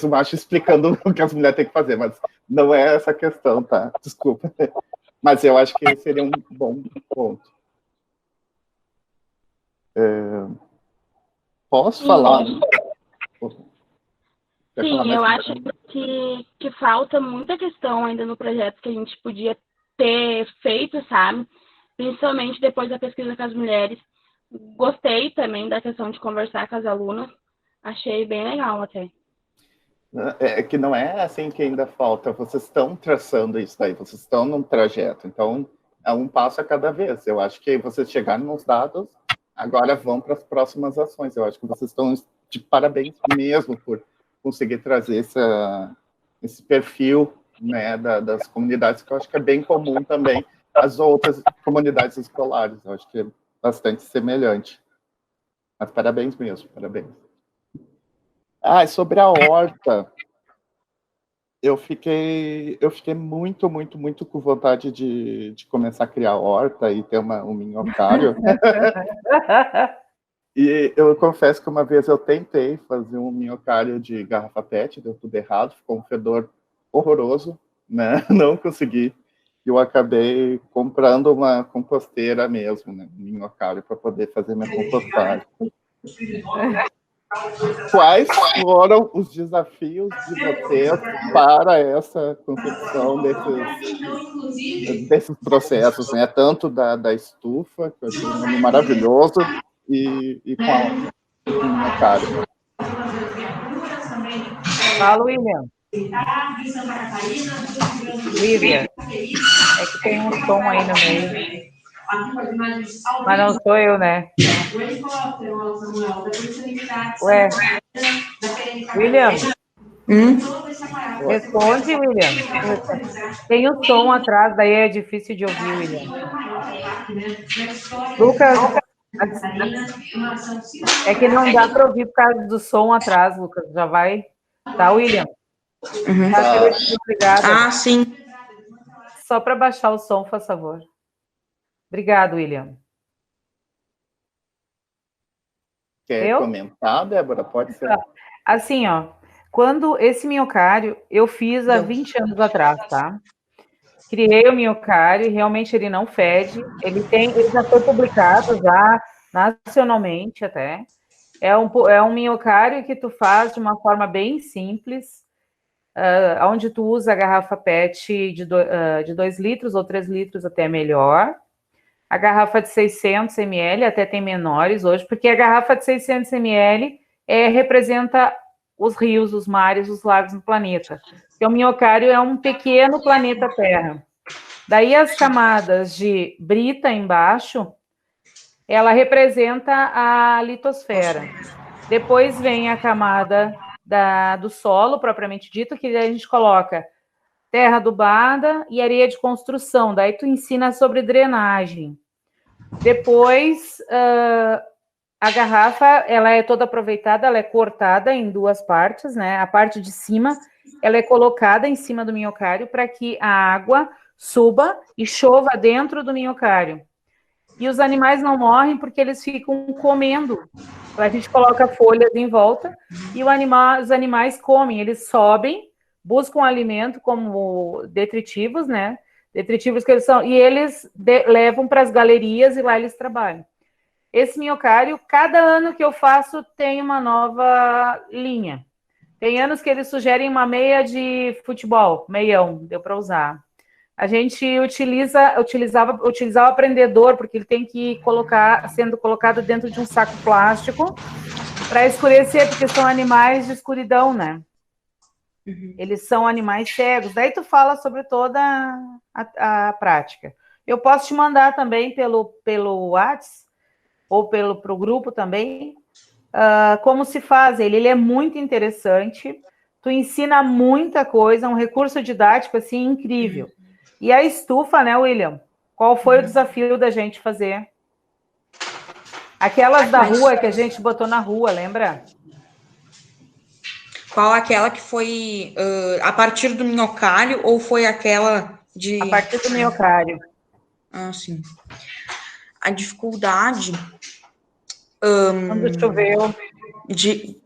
o macho explicando o que as mulheres têm que fazer, mas não é essa a questão, tá? Desculpa. Mas eu acho que seria um bom ponto. Posso falar? Sim, eu acho que falta muita questão ainda no projeto que a gente podia ter feito, sabe? Principalmente depois da pesquisa com as mulheres. Gostei também da questão de conversar com as alunas. Achei bem legal até. É que não é assim que ainda falta. Vocês estão traçando isso daí, vocês estão num trajeto. Então, é um passo a cada vez. Eu acho que vocês chegaram nos dados, agora vão para as próximas ações. Eu acho que vocês estão de parabéns mesmo por conseguir trazer esse perfil, né, das comunidades, que eu acho que é bem comum também às outras comunidades escolares. Eu acho que é bastante semelhante. Mas parabéns mesmo, parabéns. Sobre a horta, eu fiquei muito, muito, muito com vontade de começar a criar horta e ter um minhocário. E eu confesso que uma vez eu tentei fazer um minhocário de garrafa PET, deu tudo errado, ficou um fedor horroroso, né? Não consegui. Eu acabei comprando uma composteira mesmo, né? Um minhocário para poder fazer minha compostagem. Quais foram os desafios de vocês para essa confecção desses processos, né? Tanto da estufa, que eu achei um nome maravilhoso, e com o minhocário. Fala, William. Lívia, é que tem um som aí no meio. Mas não sou eu, né? Ué. William? Responde, William. Tem o som atrás, daí é difícil de ouvir, William. Lucas, é que não dá para ouvir por causa do som atrás, Lucas. Já vai. Tá, William? Obrigada. Sim. Só para baixar o som, por favor. Obrigado, William. Quer comentar, Débora? Pode ser. Assim, quando esse minhocário, eu fiz há 20 anos atrás, tá? Criei o minhocário e realmente ele não fede. Ele já foi publicado já nacionalmente até. É um minhocário que tu faz de uma forma bem simples, onde tu usa a garrafa PET de 2 litros ou 3 litros até melhor. A garrafa de 600 ml, até tem menores hoje, porque a garrafa de 600 ml representa os rios, os mares, os lagos no planeta. Porque o minhocário é um pequeno planeta Terra. Daí as camadas de brita embaixo, ela representa a litosfera. Depois vem a camada do solo, propriamente dito, que a gente coloca terra adubada e areia de construção. Daí tu ensina sobre drenagem. Depois, a garrafa, ela é toda aproveitada, ela é cortada em 2 partes, né? A parte de cima, ela é colocada em cima do minhocário para que a água suba e chova dentro do minhocário. E os animais não morrem porque eles ficam comendo. A gente coloca folhas em volta e os animais comem, eles sobem, buscam alimento como detritivos, né? Detritivos que eles são, e eles levam para as galerias e lá eles trabalham. Esse minhocário, cada ano que eu faço, tem uma nova linha. Tem anos que eles sugerem uma meia de futebol, meião, deu para usar. a gente utilizava o aprendedor, porque ele tem que sendo colocado dentro de um saco plástico para escurecer, porque são animais de escuridão, né? Uhum. Eles são animais cegos. Daí tu fala sobre toda a prática. Eu posso te mandar também pelo WhatsApp ou pro grupo também como se faz ele. Ele é muito interessante. Tu ensina muita coisa, um recurso didático assim incrível. E a estufa, né, William? Qual foi o desafio da gente fazer? Aquelas da rua que a gente botou na rua, lembra? Qual aquela que foi a partir do minhocário ou foi aquela de... A partir do minhocário. Ah, sim. A dificuldade... Quando choveu.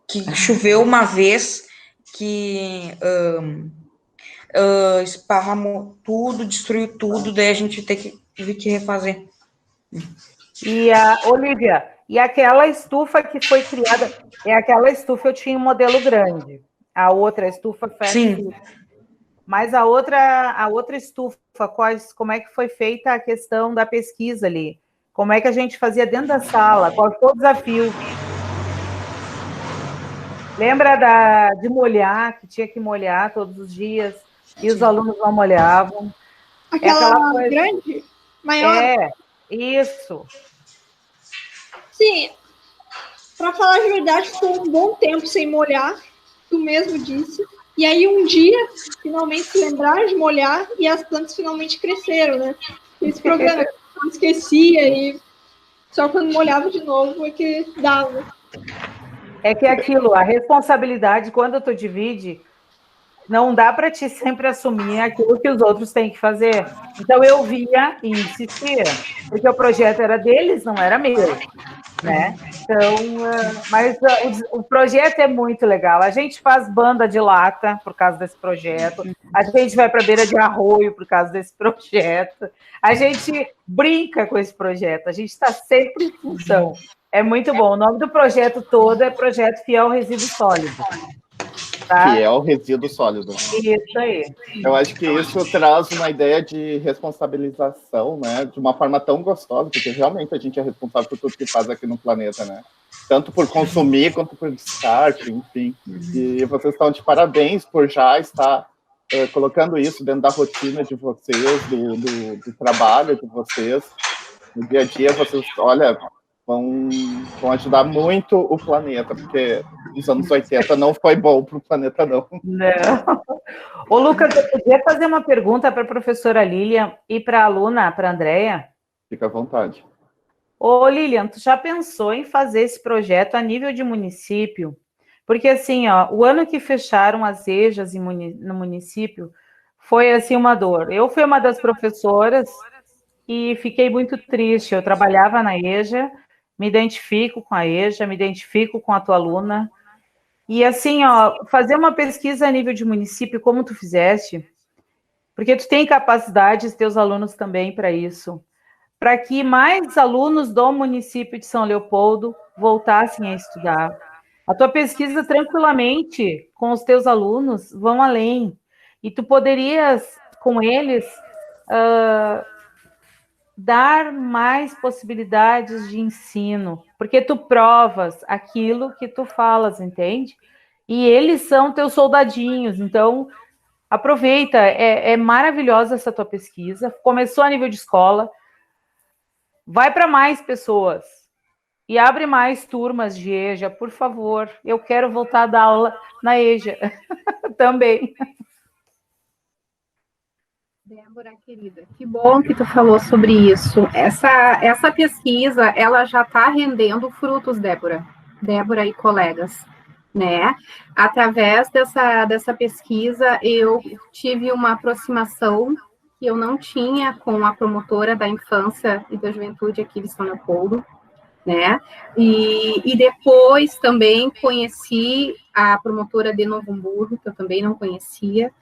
Que choveu uma vez, que esparramou tudo, destruiu tudo, daí a gente teve que refazer. E Olivia, e aquela estufa que foi criada, aquela estufa eu tinha um modelo grande, a outra estufa Sim. Mas a outra estufa, como é que foi feita a questão da pesquisa ali? Como é que a gente fazia dentro da sala? Qual foi o desafio? Lembra de molhar, que tinha que molhar todos os dias, e os alunos não molhavam? Aquela coisa... grande? Maior? Isso. Sim, para falar a verdade, ficou um bom tempo sem molhar, tu mesmo disse. E aí um dia, finalmente se lembraram de molhar e as plantas finalmente cresceram, né? Esse programa eu esquecia e só quando molhava de novo é que dava. É que aquilo, a responsabilidade, quando tu divide, não dá para ti sempre assumir aquilo que os outros têm que fazer. Então, eu via e insistia, porque o projeto era deles, não era meu, né? Então, mas o projeto é muito legal. A gente faz banda de lata por causa desse projeto, a gente vai para a beira de arroio por causa desse projeto, a gente brinca com esse projeto, a gente está sempre em função. É muito bom. O nome do projeto todo é Projeto Fiel Resíduo Sólido. Tá? Fiel Resíduo Sólido. Isso aí. Eu acho que isso traz uma ideia de responsabilização, né? De uma forma tão gostosa, porque realmente a gente é responsável por tudo que faz aqui no planeta, né? Tanto por consumir quanto por descarte, enfim. E vocês estão de parabéns por já estar colocando isso dentro da rotina de vocês, do trabalho de vocês. No dia a dia, vocês, olha... Vão ajudar muito o planeta, porque nos anos 80 não foi bom para o planeta, não. Não. Ô, Lucas, eu podia fazer uma pergunta para a professora Lilian e para a aluna, para a Andréia? Fica à vontade. Ô, Lilian, tu já pensou em fazer esse projeto a nível de município? Porque, assim, ó, o ano que fecharam as EJAs no município foi, assim, uma dor. Eu fui uma das professoras e fiquei muito triste. Eu trabalhava na EJA, me identifico com a EJA, me identifico com a tua aluna. E assim, ó, fazer uma pesquisa a nível de município, como tu fizeste, porque tu tem capacidade, teus alunos também para isso, para que mais alunos do município de São Leopoldo voltassem a estudar. A tua pesquisa, tranquilamente, com os teus alunos, vão além. E tu poderias, com eles, dar mais possibilidades de ensino, porque tu provas aquilo que tu falas, entende? E eles são teus soldadinhos, então aproveita, é maravilhosa essa tua pesquisa, começou a nível de escola, vai para mais pessoas e abre mais turmas de EJA, por favor, eu quero voltar a dar aula na EJA também. Débora, querida, que bom que tu falou sobre isso. Essa pesquisa, ela já está rendendo frutos, Débora e colegas, né? Através dessa pesquisa, eu tive uma aproximação que eu não tinha com a promotora da infância e da juventude aqui de São Leopoldo, né? E depois também conheci a promotora de Novo Hamburgo, que eu também não conhecia,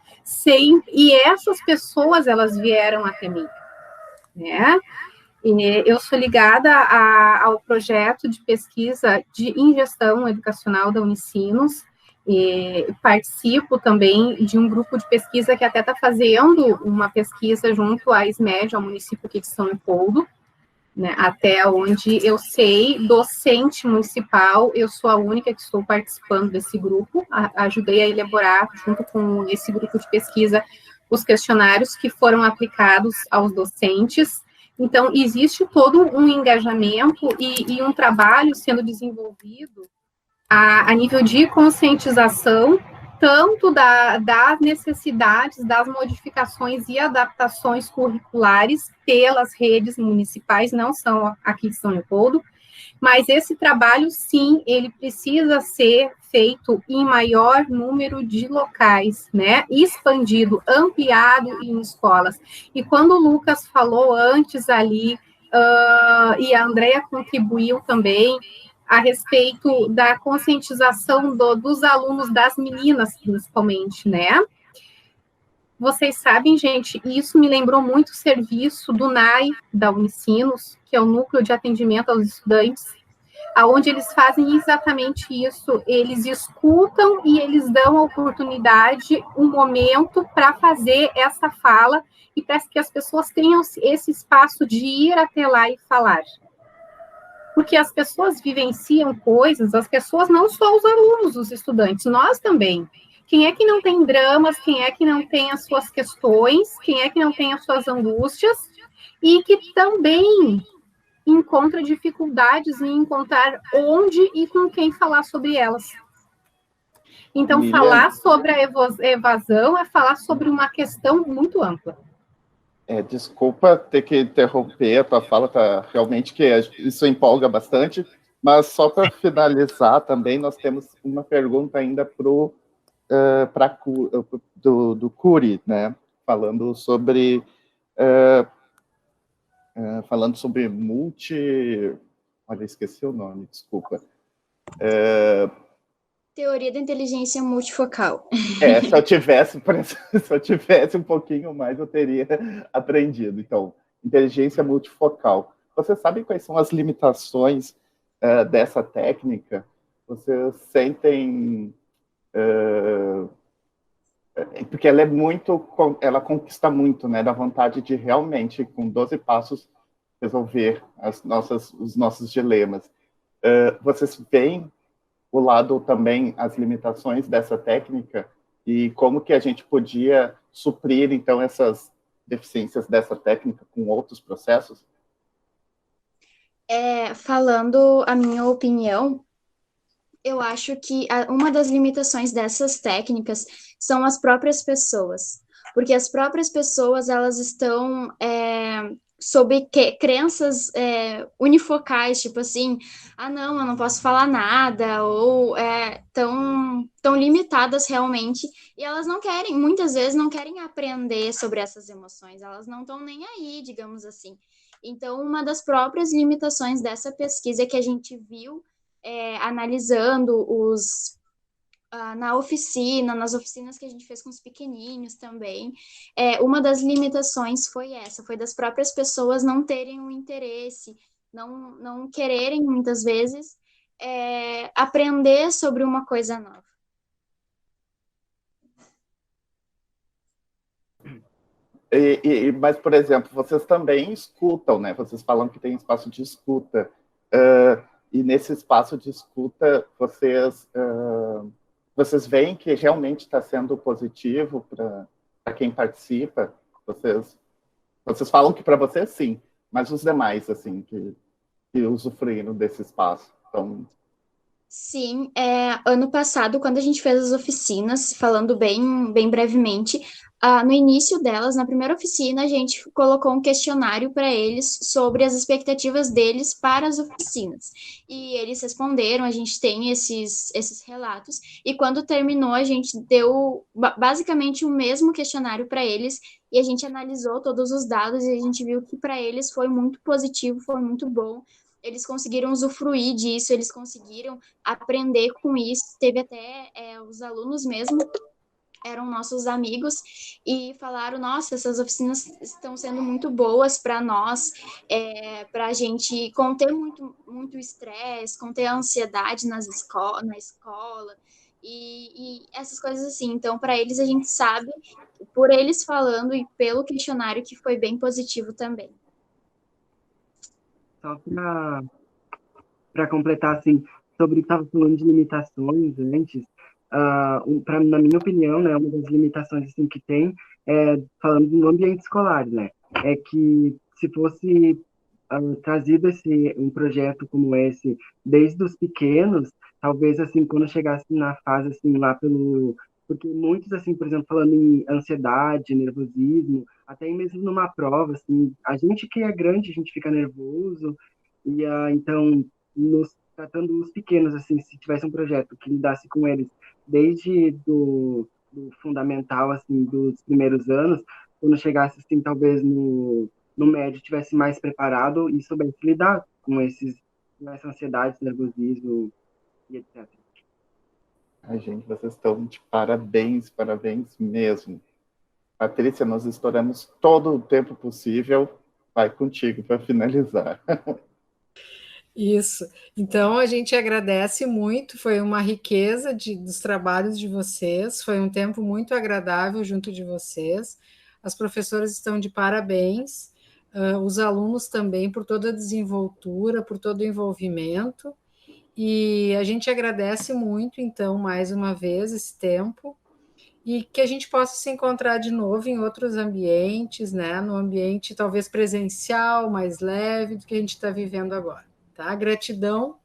e essas pessoas, elas vieram até mim, né? E eu sou ligada ao projeto de pesquisa em gestão educacional da Unicinos, Participo também de um grupo de pesquisa que até está fazendo uma pesquisa junto à SMED, ao município aqui de São Leopoldo, né, até onde eu sei, docente municipal, eu sou a única que estou participando desse grupo, ajudei a elaborar, junto com esse grupo de pesquisa, os questionários que foram aplicados aos docentes. Então, existe todo um engajamento e um trabalho sendo desenvolvido a nível de conscientização, tanto das necessidades, das modificações e adaptações curriculares pelas redes municipais, não são aqui de São Leopoldo, mas esse trabalho, sim, ele precisa ser feito em maior número de locais, né, expandido, ampliado em escolas. E quando o Lucas falou antes ali, e a Andrea contribuiu também, a respeito da conscientização dos alunos, das meninas, principalmente, né? Vocês sabem, gente, isso me lembrou muito o serviço do NAI, da Unicinos, que é o Núcleo de Atendimento aos Estudantes, aonde eles fazem exatamente isso, eles escutam e eles dão a oportunidade, um momento para fazer essa fala e para que as pessoas tenham esse espaço de ir até lá e falar. Porque as pessoas vivenciam coisas, as pessoas, não só os alunos, os estudantes, nós também. Quem é que não tem dramas, quem é que não tem as suas questões, quem é que não tem as suas angústias, e que também encontra dificuldades em encontrar onde e com quem falar sobre elas. Então, Miriam, falar sobre a evasão é falar sobre uma questão muito ampla. Desculpa ter que interromper a tua fala, tá? Realmente que isso empolga bastante, mas só para finalizar também, nós temos uma pergunta ainda do Curi, né? Falando sobre olha, esqueci o nome, desculpa. Teoria da inteligência multifocal. Se eu tivesse um pouquinho mais, eu teria aprendido. Então, inteligência multifocal. Vocês sabem quais são as limitações dessa técnica? Vocês sentem... porque ela conquista muito, né? Da vontade de realmente, com 12 passos, resolver os nossos dilemas. Vocês veem o lado também, as limitações dessa técnica e como que a gente podia suprir, então, essas deficiências dessa técnica com outros processos? Falando a minha opinião, eu acho que uma das limitações dessas técnicas são as próprias pessoas, porque as próprias pessoas, elas estão sob crenças unifocais, tipo assim, não, eu não posso falar nada, ou tão limitadas realmente, e elas não querem, muitas vezes não querem aprender sobre essas emoções, elas não estão nem aí, digamos assim. Então, uma das próprias limitações dessa pesquisa que a gente viu, analisando na oficina, nas oficinas que a gente fez com os pequenininhos também, uma das limitações foi das próprias pessoas não terem um interesse, não quererem, muitas vezes, aprender sobre uma coisa nova. Mas, por exemplo, vocês também escutam, né? Vocês falam que tem espaço de escuta. E nesse espaço de escuta, vocês veem que realmente está sendo positivo para quem participa? Vocês falam que para vocês, sim, mas os demais, assim, que usufruíram desse espaço. Então... Sim, ano passado, quando a gente fez as oficinas, falando bem brevemente, no início delas, na primeira oficina, a gente colocou um questionário para eles sobre as expectativas deles para as oficinas. E eles responderam, a gente tem esses relatos, e quando terminou, a gente deu basicamente o mesmo questionário para eles, e a gente analisou todos os dados, e a gente viu que para eles foi muito positivo, foi muito bom. Eles conseguiram usufruir disso, eles conseguiram aprender com isso. Teve até os alunos mesmo, eram nossos amigos, e falaram, nossa, essas oficinas estão sendo muito boas para nós, para a gente conter muito estresse, conter a ansiedade na escola, e essas coisas assim. Então, para eles, a gente sabe, por eles falando e pelo questionário, que foi bem positivo também. Só para completar, assim, sobre o que estava falando de limitações antes, na minha opinião, né, uma das limitações assim, que tem, falando no ambiente escolar, né, é que se fosse trazido um projeto como esse desde os pequenos, talvez, assim, quando chegasse na fase, assim, lá porque muitos, assim, por exemplo, falando em ansiedade, nervosismo, até mesmo numa prova, assim, a gente que é grande, a gente fica nervoso, e então, tratando os pequenos, assim, se tivesse um projeto que lidasse com eles desde do fundamental, assim, dos primeiros anos, quando chegasse, assim, talvez no médio tivesse mais preparado e soubesse lidar com essa ansiedade, nervosismo e etc. Ai, gente, vocês estão de parabéns, parabéns mesmo. Patrícia, nós estouramos todo o tempo possível. Vai contigo para finalizar. Isso. Então, a gente agradece muito, foi uma riqueza dos trabalhos de vocês, foi um tempo muito agradável junto de vocês. As professoras estão de parabéns, os alunos também, por toda a desenvoltura, por todo o envolvimento, e a gente agradece muito, então, mais uma vez, esse tempo, e que a gente possa se encontrar de novo em outros ambientes, né? No ambiente talvez presencial, mais leve do que a gente está vivendo agora. Tá? Gratidão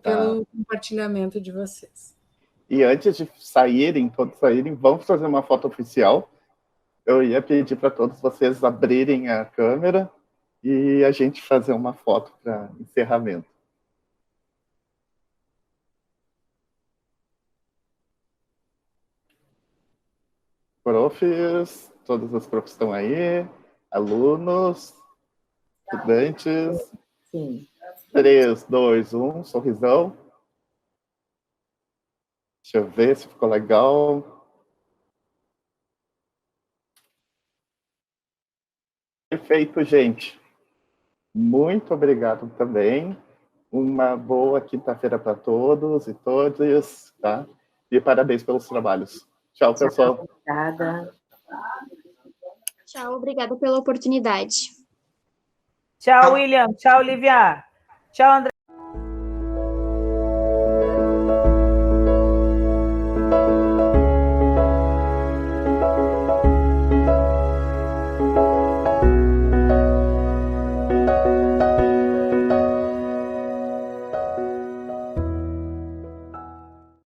pelo compartilhamento de vocês. E antes de todos saírem, vamos fazer uma foto oficial. Eu ia pedir para todos vocês abrirem a câmera e a gente fazer uma foto para encerramento. Profs, todas as profs estão aí, alunos, estudantes. Sim. 3, 2, 1, sorrisão. Deixa eu ver se ficou legal. Perfeito, gente. Muito obrigado também. Uma boa quinta-feira para todos e todas, tá? E parabéns pelos trabalhos. Tchau, pessoal. Obrigada. Tchau, obrigada pela oportunidade. Tchau, William. Tchau, Lívia. Tchau, André.